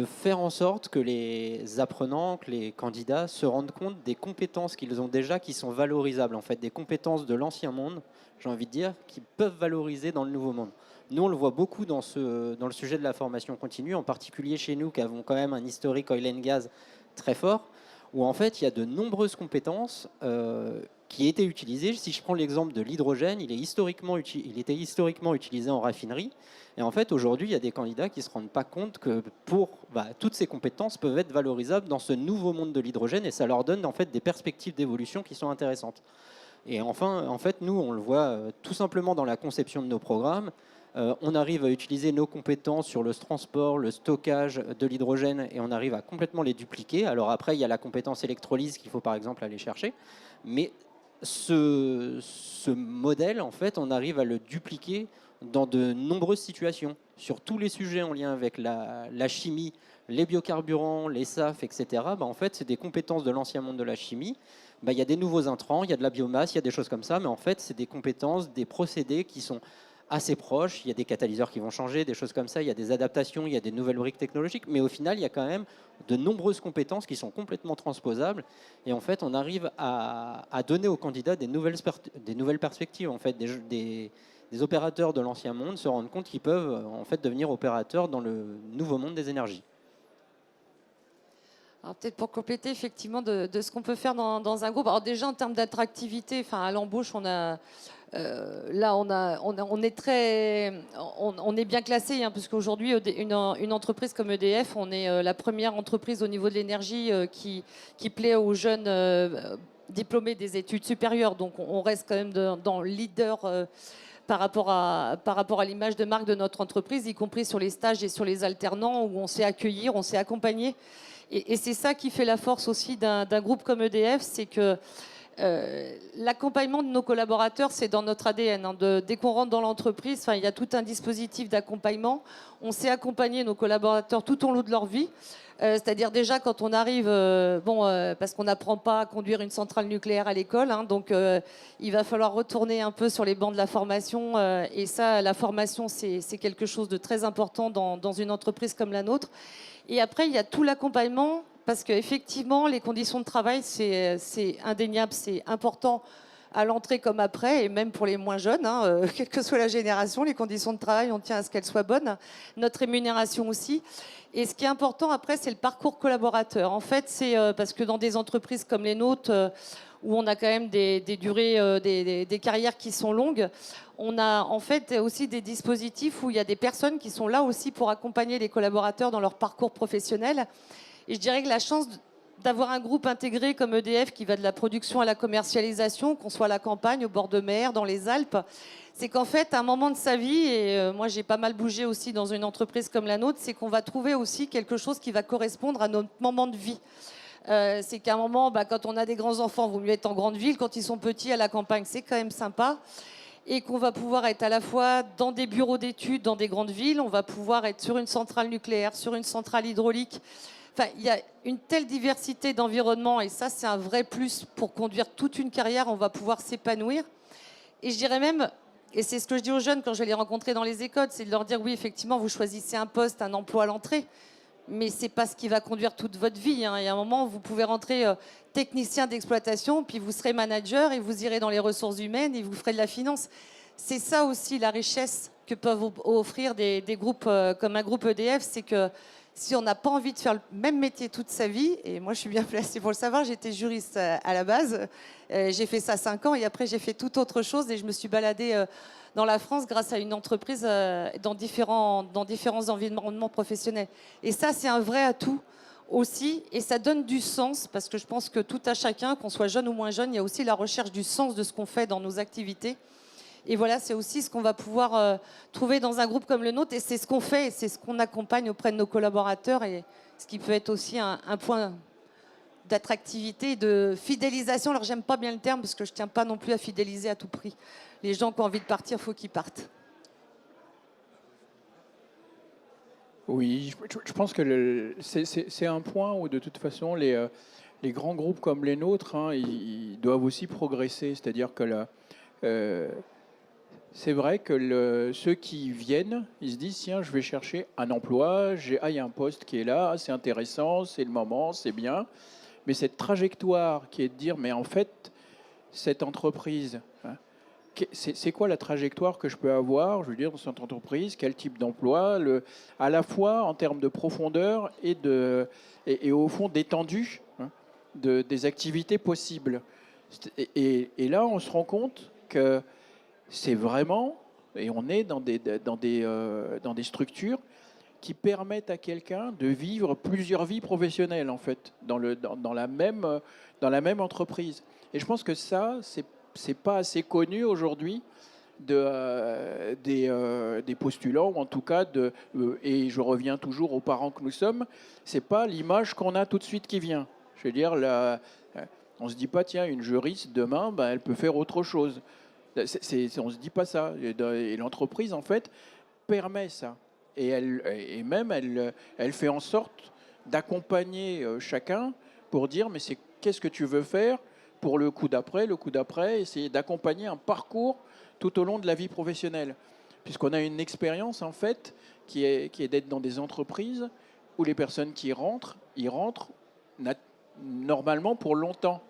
[SPEAKER 5] faire en sorte que les apprenants, que les candidats se rendent compte des compétences qu'ils ont déjà qui sont valorisables, en fait, des compétences de l'ancien monde, j'ai envie de dire, qui peuvent valoriser dans le nouveau monde. Nous, on le voit beaucoup dans le sujet de la formation continue, en particulier chez nous qui avons quand même un historique oil and gas très fort, où en fait, il y a de nombreuses compétences qui étaient utilisées. Si je prends l'exemple de l'hydrogène, il était historiquement utilisé en raffinerie. Et en fait, aujourd'hui, il y a des candidats qui ne se rendent pas compte que toutes ces compétences peuvent être valorisables dans ce nouveau monde de l'hydrogène, et ça leur donne en fait des perspectives d'évolution qui sont intéressantes. Et enfin, en fait, nous, on le voit tout simplement dans la conception de nos programmes. On arrive à utiliser nos compétences sur le transport, le stockage de l'hydrogène, et on arrive à complètement les dupliquer. Alors après, il y a la compétence électrolyse qu'il faut par exemple aller chercher. Mais ce modèle, en fait, on arrive à le dupliquer dans de nombreuses situations, sur tous les sujets en lien avec la chimie, les biocarburants, les SAF, etc. En fait, c'est des compétences de l'ancien monde de la chimie. Il y a des nouveaux intrants, il y a de la biomasse, il y a des choses comme ça, mais en fait, c'est des compétences, des procédés qui sont assez proches. Il y a des catalyseurs qui vont changer, des choses comme ça, il y a des adaptations, il y a des nouvelles briques technologiques, mais au final, il y a quand même de nombreuses compétences qui sont complètement transposables, et en fait, on arrive à donner aux candidats des nouvelles perspectives. En fait, des opérateurs de l'ancien monde se rendent compte qu'ils peuvent en fait devenir opérateurs dans le nouveau monde des énergies.
[SPEAKER 2] Alors peut-être pour compléter effectivement de ce qu'on peut faire dans un groupe. Alors déjà en termes d'attractivité, à l'embauche, on est bien classé, hein, parce qu'aujourd'hui une entreprise comme EDF, on est la première entreprise au niveau de l'énergie qui plaît aux jeunes diplômés des études supérieures. Donc on reste quand même dans le leader. Par rapport à l'image de marque de notre entreprise, y compris sur les stages et sur les alternants, où on sait accueillir, on sait accompagner. Et c'est ça qui fait la force aussi d'un groupe comme EDF, c'est que l'accompagnement de nos collaborateurs, c'est dans notre ADN. Hein. Dès qu'on rentre dans l'entreprise, il y a tout un dispositif d'accompagnement. On sait accompagner nos collaborateurs tout au long de leur vie. C'est-à-dire déjà quand on arrive, parce qu'on n'apprend pas à conduire une centrale nucléaire à l'école, hein, donc il va falloir retourner un peu sur les bancs de la formation, et ça, la formation, c'est quelque chose de très important dans une entreprise comme la nôtre. Et après, il y a tout l'accompagnement, parce qu'effectivement, les conditions de travail, c'est indéniable, c'est important à l'entrée comme après, et même pour les moins jeunes, hein, quelle que soit la génération, les conditions de travail, on tient à ce qu'elles soient bonnes, notre rémunération aussi. Et ce qui est important après, c'est le parcours collaborateur. En fait, c'est parce que dans des entreprises comme les nôtres, où on a quand même des durées, des carrières qui sont longues, on a en fait aussi des dispositifs où il y a des personnes qui sont là aussi pour accompagner les collaborateurs dans leur parcours professionnel. Et je dirais que la chance d'avoir un groupe intégré comme EDF qui va de la production à la commercialisation, qu'on soit à la campagne, au bord de mer, dans les Alpes, c'est qu'en fait, à un moment de sa vie, et moi j'ai pas mal bougé aussi dans une entreprise comme la nôtre, c'est qu'on va trouver aussi quelque chose qui va correspondre à notre moment de vie. C'est qu'à un moment, quand on a des grands-enfants, il vaut mieux être en grande ville. Quand ils sont petits, à la campagne, c'est quand même sympa. Et qu'on va pouvoir être à la fois dans des bureaux d'études, dans des grandes villes, on va pouvoir être sur une centrale nucléaire, sur une centrale hydraulique. Enfin, il y a une telle diversité d'environnements et ça, c'est un vrai plus pour conduire toute une carrière. On va pouvoir s'épanouir. Et je dirais même, et c'est ce que je dis aux jeunes quand je vais les rencontrer dans les écoles, c'est de leur dire oui, effectivement, vous choisissez un poste, un emploi à l'entrée, mais c'est pas ce qui va conduire toute votre vie. Hein. Il y a un moment, vous pouvez rentrer technicien d'exploitation, puis vous serez manager et vous irez dans les ressources humaines et vous ferez de la finance. C'est ça aussi la richesse que peuvent offrir des groupes comme un groupe EDF, c'est que si on n'a pas envie de faire le même métier toute sa vie, et moi je suis bien placée pour le savoir, j'étais juriste à la base, j'ai fait ça 5 ans et après j'ai fait toute autre chose et je me suis baladée dans la France grâce à une entreprise dans différents environnements professionnels. Et ça c'est un vrai atout aussi et ça donne du sens parce que je pense que tout à chacun, qu'on soit jeune ou moins jeune, il y a aussi la recherche du sens de ce qu'on fait dans nos activités. Et voilà, c'est aussi ce qu'on va pouvoir trouver dans un groupe comme le nôtre. Et c'est ce qu'on fait, et c'est ce qu'on accompagne auprès de nos collaborateurs. Et ce qui peut être aussi un point d'attractivité, de fidélisation. Alors, j'aime pas bien le terme, parce que je tiens pas non plus à fidéliser à tout prix. Les gens qui ont envie de partir, il faut qu'ils partent.
[SPEAKER 3] Oui, je pense que c'est un point où, de toute façon, les grands groupes comme les nôtres, hein, ils doivent aussi progresser. C'est-à-dire que c'est vrai que ceux qui viennent, ils se disent tiens, je vais chercher un emploi, il y a un poste qui est là, c'est intéressant, c'est le moment, c'est bien. Mais cette trajectoire qui est de dire mais en fait, cette entreprise, hein, c'est quoi la trajectoire que je peux avoir, je veux dire, dans cette entreprise, quel type d'emploi, à la fois en termes de profondeur et au fond d'étendue, hein, des activités possibles. Et là, on se rend compte que c'est vraiment, et on est dans des structures qui permettent à quelqu'un de vivre plusieurs vies professionnelles, en fait, dans la même entreprise. Et je pense que ça, c'est pas assez connu aujourd'hui des postulants, ou en tout cas, et je reviens toujours aux parents que nous sommes, c'est pas l'image qu'on a tout de suite qui vient. Je veux dire, on se dit pas, tiens, une juriste, demain, ben, elle peut faire autre chose. On ne se dit pas ça. Et l'entreprise, en fait, permet ça. Et elle fait en sorte d'accompagner chacun pour dire, mais qu'est-ce que tu veux faire pour le coup d'après, essayer d'accompagner un parcours tout au long de la vie professionnelle. Puisqu'on a une expérience, en fait, qui est d'être dans des entreprises où les personnes qui rentrent, ils rentrent normalement pour longtemps.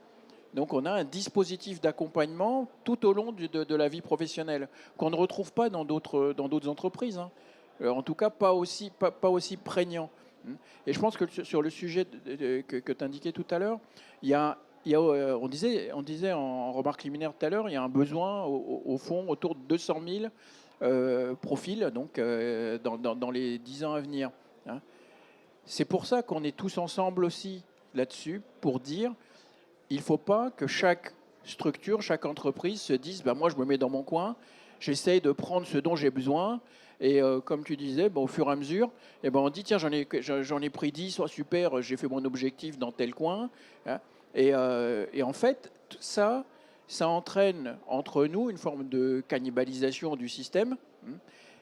[SPEAKER 3] Donc on a un dispositif d'accompagnement tout au long de la vie professionnelle qu'on ne retrouve pas dans d'autres entreprises. Hein. En tout cas, pas aussi prégnant. Et je pense que sur le sujet que tu indiquais tout à l'heure, on disait en remarque liminaire tout à l'heure, il y a un besoin au fond autour de 200 000 profils donc, dans les 10 ans à venir. Hein. C'est pour ça qu'on est tous ensemble aussi là-dessus pour dire il ne faut pas que chaque structure, chaque entreprise se dise bah, moi je me mets dans mon coin, j'essaye de prendre ce dont j'ai besoin et comme tu disais, au fur et à mesure, on dit tiens j'en ai pris 10, soit super, j'ai fait mon objectif dans tel coin. Hein, et en fait, ça entraîne entre nous une forme de cannibalisation du système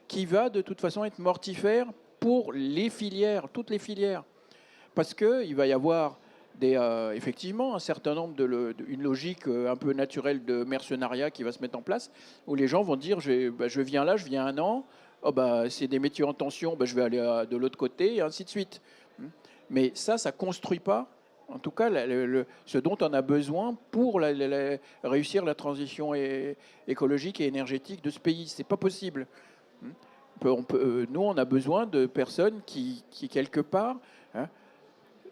[SPEAKER 3] qui va de toute façon être mortifère pour les filières, toutes les filières. Parce qu'il va y avoir effectivement un certain nombre une logique un peu naturelle de mercenariat qui va se mettre en place, où les gens vont dire je viens là, je viens 1 an, c'est des métiers en tension, je vais aller de l'autre côté, et ainsi de suite. Mais ça ne construit pas, en tout cas, ce dont on a besoin pour réussir la transition écologique et énergétique de ce pays. Ce n'est pas possible. Nous, on a besoin de personnes qui quelque part, hein,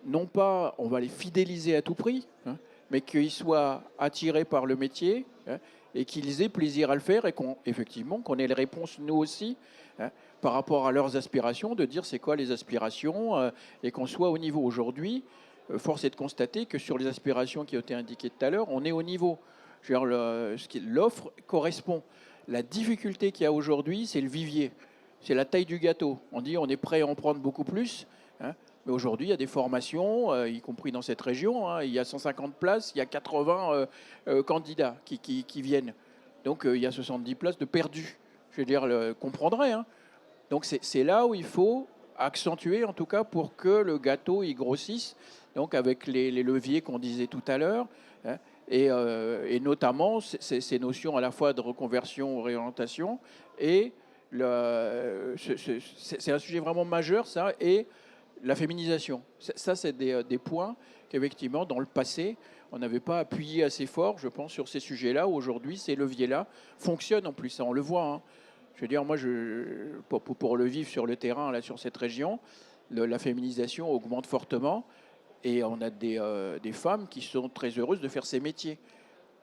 [SPEAKER 3] non pas on va les fidéliser à tout prix, hein, mais qu'ils soient attirés par le métier, hein, et qu'ils aient plaisir à le faire et qu'on ait les réponses nous aussi, hein, par rapport à leurs aspirations, de dire c'est quoi les aspirations, et qu'on soit au niveau. Aujourd'hui. Force est de constater que sur les aspirations qui ont été indiquées tout à l'heure, on est au niveau. L'offre correspond. La difficulté qu'il y a aujourd'hui, c'est le vivier, c'est la taille du gâteau. On dit on est prêt à en prendre beaucoup plus, hein, mais aujourd'hui il y a des formations, y compris dans cette région, hein, il y a 150 places, il y a 80 candidats qui viennent. Donc il y a 70 places de perdus. Je veux dire, comprendrait. Hein. Donc c'est là où il faut accentuer en tout cas pour que le gâteau il grossisse, donc avec les leviers qu'on disait tout à l'heure, hein, et notamment ces notions à la fois de reconversion, réorientation, et c'est un sujet vraiment majeur ça, et la féminisation. Ça c'est des points qu'effectivement dans le passé on n'avait pas appuyé assez fort, je pense, sur ces sujets-là. Aujourd'hui, ces leviers-là fonctionnent en plus, ça on le voit, hein. Je veux dire, moi, pour le vivre sur le terrain, là, sur cette région, la féminisation augmente fortement et on a des femmes qui sont très heureuses de faire ces métiers,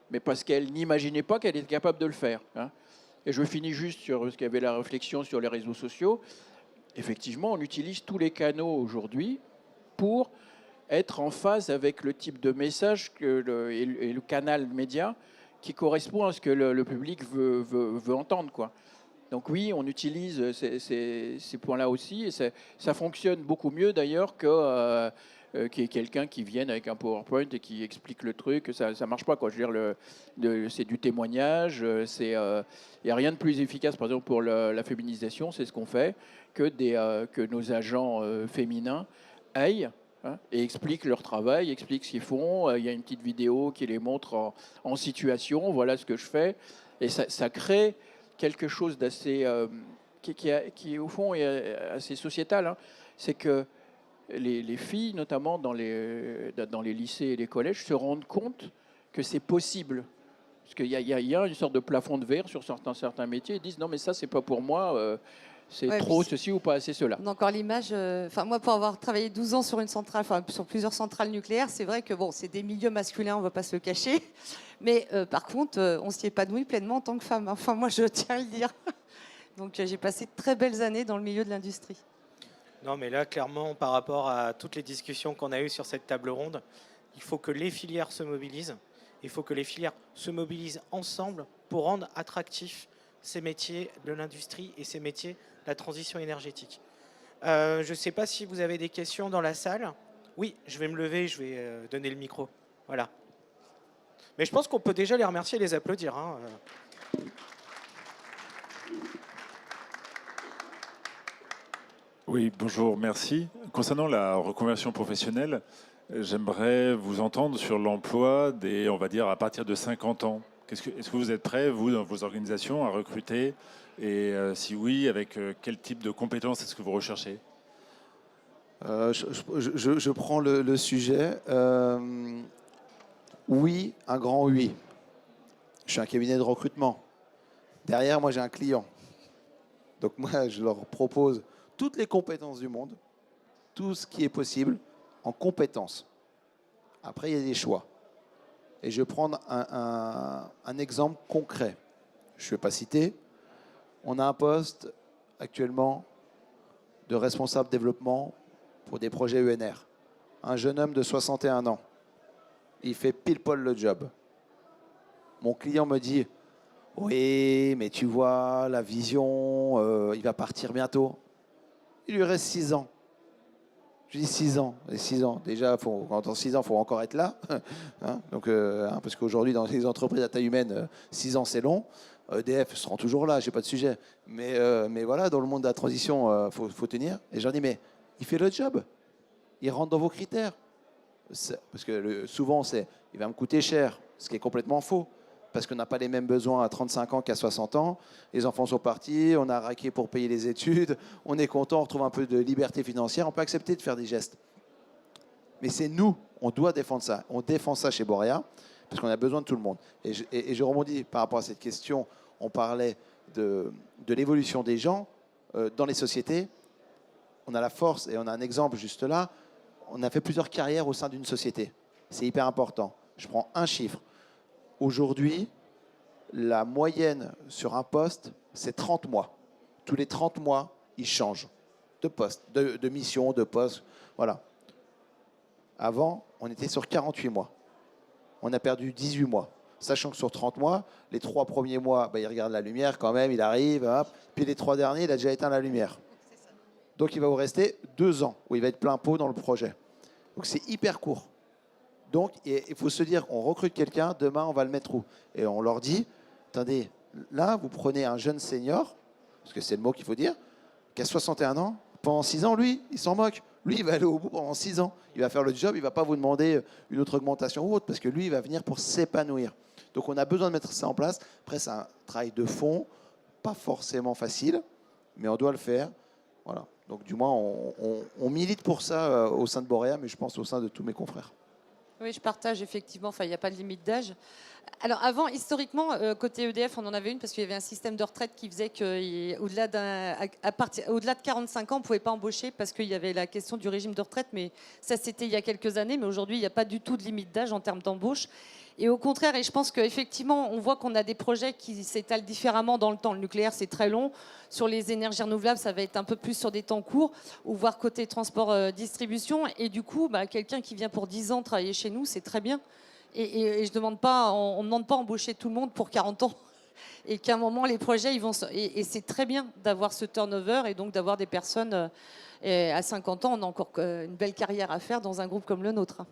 [SPEAKER 3] mais parce qu'elles n'imaginaient pas qu'elles étaient capables de le faire, hein. Et je finis juste sur ce qu'il y avait la réflexion sur les réseaux sociaux. Effectivement, on utilise tous les canaux aujourd'hui pour être en phase avec le type de message et le canal média qui correspond à ce que le public veut entendre, quoi. Donc oui, on utilise ces points-là aussi, et ça fonctionne beaucoup mieux d'ailleurs que qu'il y ait quelqu'un qui vienne avec un PowerPoint et qui explique le truc. Ça ne marche pas, quoi. Je veux dire, c'est du témoignage, il n'y a rien de plus efficace, par exemple, pour la féminisation, c'est ce qu'on fait, que nos agents féminins aillent, hein, et expliquent leur travail, expliquent ce qu'ils font. Il y a une petite vidéo qui les montre en situation, voilà ce que je fais, et ça crée quelque chose d'assez qui au fond est assez sociétal, hein. C'est que les filles, notamment dans les lycées et les collèges, se rendent compte que c'est possible. Parce qu'il y a une sorte de plafond de verre sur certains métiers. Ils disent non mais ça c'est pas pour moi, c'est trop ceci ou pas assez cela.
[SPEAKER 2] On a encore l'image. Moi, pour avoir travaillé 12 ans sur une centrale, sur plusieurs centrales nucléaires, c'est vrai que bon, c'est des milieux masculins, on ne va pas se le cacher. Mais par contre, on s'y épanouit pleinement en tant que femme. Enfin, moi, je tiens à le dire. Donc, j'ai passé de très belles années dans le milieu de l'industrie.
[SPEAKER 1] Non, mais là, clairement, par rapport à toutes les discussions qu'on a eues sur cette table ronde, il faut que les filières se mobilisent. Il faut que les filières se mobilisent ensemble pour rendre attractifs ces métiers de l'industrie et ces métiers de la transition énergétique. Je ne sais pas si vous avez des questions dans la salle. Oui, je vais me lever, je vais donner le micro. Voilà. Mais je pense qu'on peut déjà les remercier et les applaudir, hein.
[SPEAKER 6] Oui, bonjour, merci. Concernant la reconversion professionnelle, j'aimerais vous entendre sur l'emploi on va dire, à partir de 50 ans. Est-ce que vous êtes prêts, vous, dans vos organisations, à recruter? Et si oui, avec quel type de compétences est-ce que vous recherchez?
[SPEAKER 4] Je prends le sujet. Oui, un grand oui. Je suis un cabinet de recrutement. Derrière, moi, j'ai un client. Donc moi, je leur propose toutes les compétences du monde, tout ce qui est possible en compétences. Après, il y a des choix. Et je vais prendre un exemple concret. Je ne vais pas citer. On a un poste actuellement de responsable développement pour des projets ENR. Un jeune homme de 61 ans. Il fait pile poil le job. Mon client me dit « Oui, mais tu vois, la vision, il va partir bientôt. » Il lui reste 6 ans. Je dis 6 ans. Et 6 ans, déjà, dans 6 ans, il faut encore être là. Hein, donc, parce qu'aujourd'hui, dans les entreprises à taille humaine, 6 ans, c'est long. EDF seront toujours là, je n'ai pas de sujet. Mais voilà, dans le monde de la transition, faut tenir. Et j'en dis, mais il fait le job. Il rentre dans vos critères. Parce que souvent, il va me coûter cher, ce qui est complètement faux. Parce qu'on n'a pas les mêmes besoins à 35 ans qu'à 60 ans. Les enfants sont partis, on a raqué pour payer les études, on est content, on retrouve un peu de liberté financière, on peut accepter de faire des gestes. Mais c'est nous, on doit défendre ça. On défend ça chez Borea, parce qu'on a besoin de tout le monde. Et je rebondis par rapport à cette question, on parlait de l'évolution des gens dans les sociétés. On a la force, et on a un exemple juste là, on a fait plusieurs carrières au sein d'une société. C'est hyper important. Je prends un chiffre. Aujourd'hui, la moyenne sur un poste, c'est 30 mois. Tous les 30 mois, ils changent de poste, de mission, de poste. Voilà. Avant, on était sur 48 mois. On a perdu 18 mois. Sachant que sur 30 mois, les 3 premiers mois, il regarde la lumière quand même, il arrive, hop. Puis les 3 derniers, il a déjà éteint la lumière. Donc il va vous rester 2 ans où il va être plein pot dans le projet. Donc c'est hyper court. Donc, il faut se dire, on recrute quelqu'un, demain, on va le mettre où? Et on leur dit, attendez, là, vous prenez un jeune senior, parce que c'est le mot qu'il faut dire, qui a 61 ans, pendant 6 ans, lui, il s'en moque. Lui, il va aller au bout pendant 6 ans. Il va faire le job, il ne va pas vous demander une autre augmentation ou autre, parce que lui, il va venir pour s'épanouir. Donc on a besoin de mettre ça en place. Après, c'est un travail de fond, pas forcément facile, mais on doit le faire. Voilà. Donc du moins, on milite pour ça au sein de Boréa, mais je pense au sein de tous mes confrères.
[SPEAKER 2] Oui, je partage effectivement. Enfin, il n'y a pas de limite d'âge. Alors avant, historiquement, côté EDF, on en avait une parce qu'il y avait un système de retraite qui faisait qu'au-delà au-delà de 45 ans, on ne pouvait pas embaucher parce qu'il y avait la question du régime de retraite. Mais ça, c'était il y a quelques années. Mais aujourd'hui, il n'y a pas du tout de limite d'âge en termes d'embauche. Et au contraire, et je pense qu'effectivement, on voit qu'on a des projets qui s'étalent différemment dans le temps. Le nucléaire, c'est très long. Sur les énergies renouvelables, ça va être un peu plus sur des temps courts, ou voire côté transport, distribution. Et du coup, quelqu'un qui vient pour 10 ans travailler chez nous, c'est très bien. Et je demande pas, on ne demande pas embaucher tout le monde pour 40 ans. Et qu'à un moment, les projets, ils vont. Et c'est très bien d'avoir ce turnover et donc d'avoir des personnes. Et à 50 ans, on a encore une belle carrière à faire dans un groupe comme le nôtre.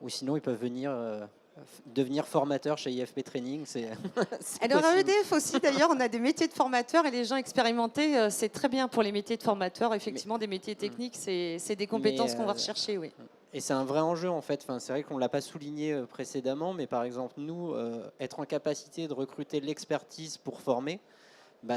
[SPEAKER 5] Ou sinon, ils peuvent venir devenir formateurs chez IFP Training.
[SPEAKER 2] Alors à EDF aussi, d'ailleurs, on a des métiers de formateurs et les gens expérimentés, c'est très bien pour les métiers de formateurs. Effectivement, des métiers techniques, c'est des compétences qu'on va rechercher, oui.
[SPEAKER 5] Et c'est un vrai enjeu en fait. Enfin, c'est vrai qu'on ne l'a pas souligné précédemment, mais par exemple, nous, être en capacité de recruter l'expertise pour former,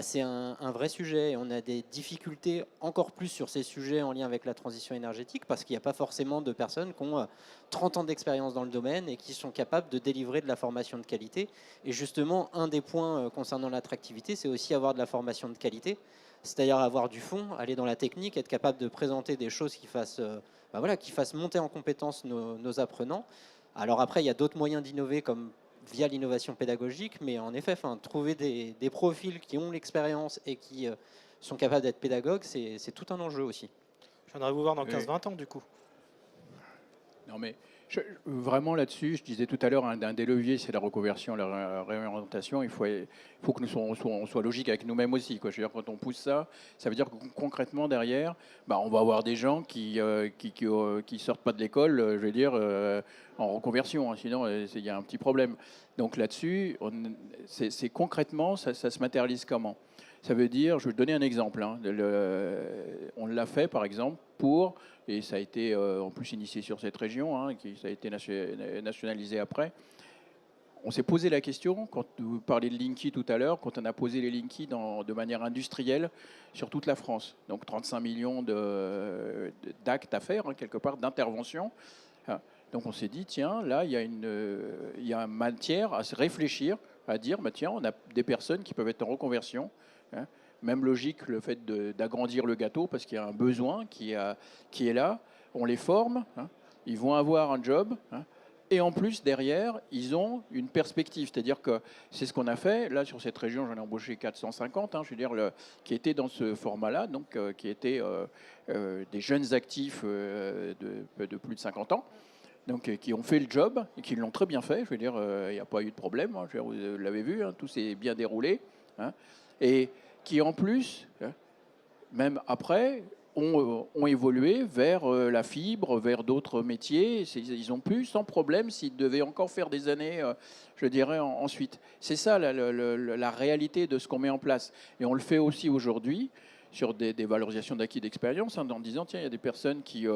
[SPEAKER 5] c'est un vrai sujet. Et on a des difficultés encore plus sur ces sujets en lien avec la transition énergétique parce qu'il n'y a pas forcément de personnes qui ont 30 ans d'expérience dans le domaine et qui sont capables de délivrer de la formation de qualité. Et justement, un des points concernant l'attractivité, c'est aussi avoir de la formation de qualité, c'est-à-dire avoir du fond, aller dans la technique, être capable de présenter des choses qui fassent monter en compétence nos apprenants. Alors après, il y a d'autres moyens d'innover comme via l'innovation pédagogique, mais en effet, trouver des profils qui ont l'expérience et qui sont capables d'être pédagogues, c'est tout un enjeu aussi.
[SPEAKER 1] Je viendrai vous voir dans 15-20 ans, du coup.
[SPEAKER 3] Non, mais vraiment là-dessus, je disais tout à l'heure, un des leviers, c'est la reconversion, la réorientation. Il faut que on soit logique avec nous-mêmes aussi, quoi. Je veux dire, quand on pousse ça, ça veut dire que concrètement, derrière, on va avoir des gens qui sortent pas de l'école, je veux dire, en reconversion. Hein, sinon, il y a un petit problème. Donc là-dessus, c'est concrètement, ça se matérialise comment ? Ça veut dire, je vais te donner un exemple. Hein, on l'a fait, par exemple, et ça a été en plus initié sur cette région, hein, ça a été nationalisé après. On s'est posé la question, quand vous parliez de Linky tout à l'heure, quand on a posé les Linky de manière industrielle sur toute la France. Donc 35 millions d'actes à faire, hein, quelque part, d'intervention. Donc on s'est dit, tiens, là, il y a une matière à se réfléchir, à dire, tiens, on a des personnes qui peuvent être en reconversion. Hein. Même logique, le fait d'agrandir le gâteau, parce qu'il y a un besoin qui est là. On les forme, hein. Ils vont avoir un job. Hein. Et en plus, derrière, ils ont une perspective. C'est-à-dire que c'est ce qu'on a fait. Là, sur cette région, j'en ai embauché 450, hein, je veux dire, qui étaient dans ce format-là, donc qui étaient des jeunes actifs de plus de 50 ans. Donc, qui ont fait le job et qui l'ont très bien fait. Je veux dire, il n'y a pas eu de problème. Hein. Vous l'avez vu, hein, tout s'est bien déroulé. Hein. Et qui, en plus, même après, ont évolué vers la fibre, vers d'autres métiers. Ils ont pu, sans problème, s'ils devaient encore faire des années, je dirais, ensuite. C'est ça la réalité de ce qu'on met en place. Et on le fait aussi aujourd'hui sur des valorisations d'acquis d'expérience, hein, en disant, tiens, il y a des personnes qui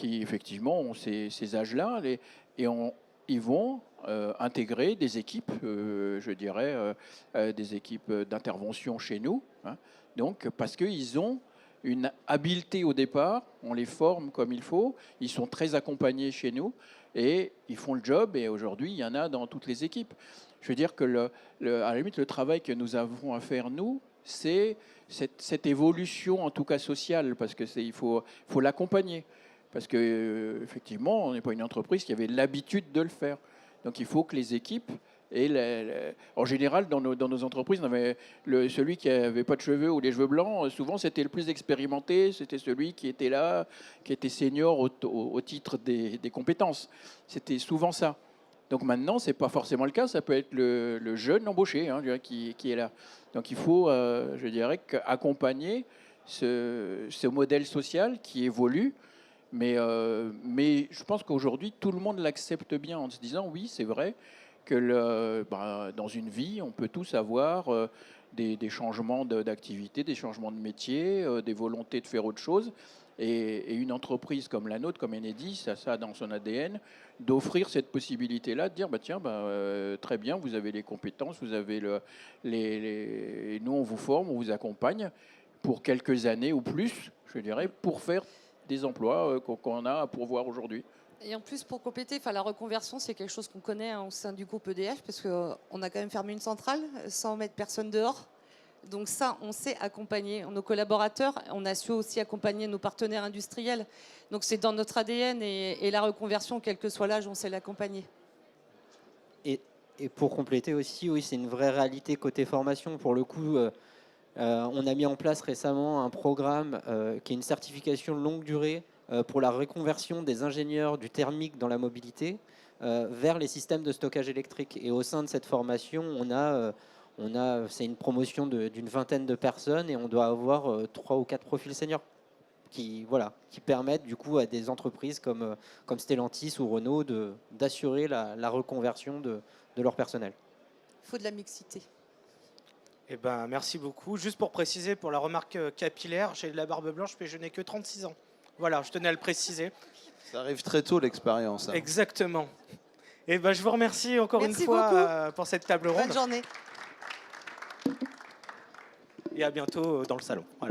[SPEAKER 3] effectivement, ont ces âges-là, et ils vont intégrer des équipes, je dirais, des équipes d'intervention chez nous. Hein, donc, parce qu'ils ont une habileté au départ, on les forme comme il faut, ils sont très accompagnés chez nous et ils font le job, et aujourd'hui, il y en a dans toutes les équipes. Je veux dire que, à la limite, le travail que nous avons à faire, nous, c'est cette évolution, en tout cas sociale, parce qu'il faut l'accompagner. Parce qu'effectivement, on n'est pas une entreprise qui avait l'habitude de le faire. Donc il faut que les équipes... En général, dans nos entreprises, on avait celui qui n'avait pas de cheveux ou les cheveux blancs, souvent c'était le plus expérimenté, c'était celui qui était là, qui était senior au titre des compétences. C'était souvent ça. Donc maintenant, ce n'est pas forcément le cas, ça peut être le jeune embauché, hein, qui est là. Donc il faut, je dirais, accompagner ce modèle social qui évolue. Mais je pense qu'aujourd'hui, tout le monde l'accepte bien en se disant, oui, c'est vrai, que dans une vie, on peut tous avoir des changements d'activité, des changements de métier, des volontés de faire autre chose. Et une entreprise comme la nôtre, comme Enedis, ça a dans son ADN, d'offrir cette possibilité-là, de dire tiens, très bien, vous avez les compétences, vous avez nous on vous forme, on vous accompagne pour quelques années ou plus, je dirais, pour faire des emplois qu'on a à pourvoir aujourd'hui.
[SPEAKER 2] Et en plus, pour compléter, la reconversion, c'est quelque chose qu'on connaît au sein du groupe EDF, parce qu'on a quand même fermé une centrale sans mettre personne dehors. Donc ça, on sait accompagner nos collaborateurs, on a su aussi accompagner nos partenaires industriels. Donc c'est dans notre ADN et la reconversion, quel que soit l'âge, on sait l'accompagner.
[SPEAKER 5] Et pour compléter aussi, oui, c'est une vraie réalité côté formation. Pour le coup, on a mis en place récemment un programme qui est une certification longue durée pour la reconversion des ingénieurs du thermique dans la mobilité vers les systèmes de stockage électrique. Et au sein de cette formation, c'est une promotion d'une vingtaine de personnes et on doit avoir 3 ou 4 profils seniors qui permettent du coup à des entreprises comme Stellantis ou Renault d'assurer la reconversion de leur personnel.
[SPEAKER 2] Il faut de la mixité.
[SPEAKER 1] Eh ben, merci beaucoup. Juste pour préciser, pour la remarque capillaire, j'ai de la barbe blanche, mais je n'ai que 36 ans. Voilà, je tenais à le préciser.
[SPEAKER 4] Ça arrive très tôt, l'expérience. Hein.
[SPEAKER 1] Exactement. Et ben, je vous remercie encore
[SPEAKER 2] Merci
[SPEAKER 1] une fois pour cette table ronde.
[SPEAKER 2] Bonne journée.
[SPEAKER 1] Et à bientôt dans le salon. Voilà.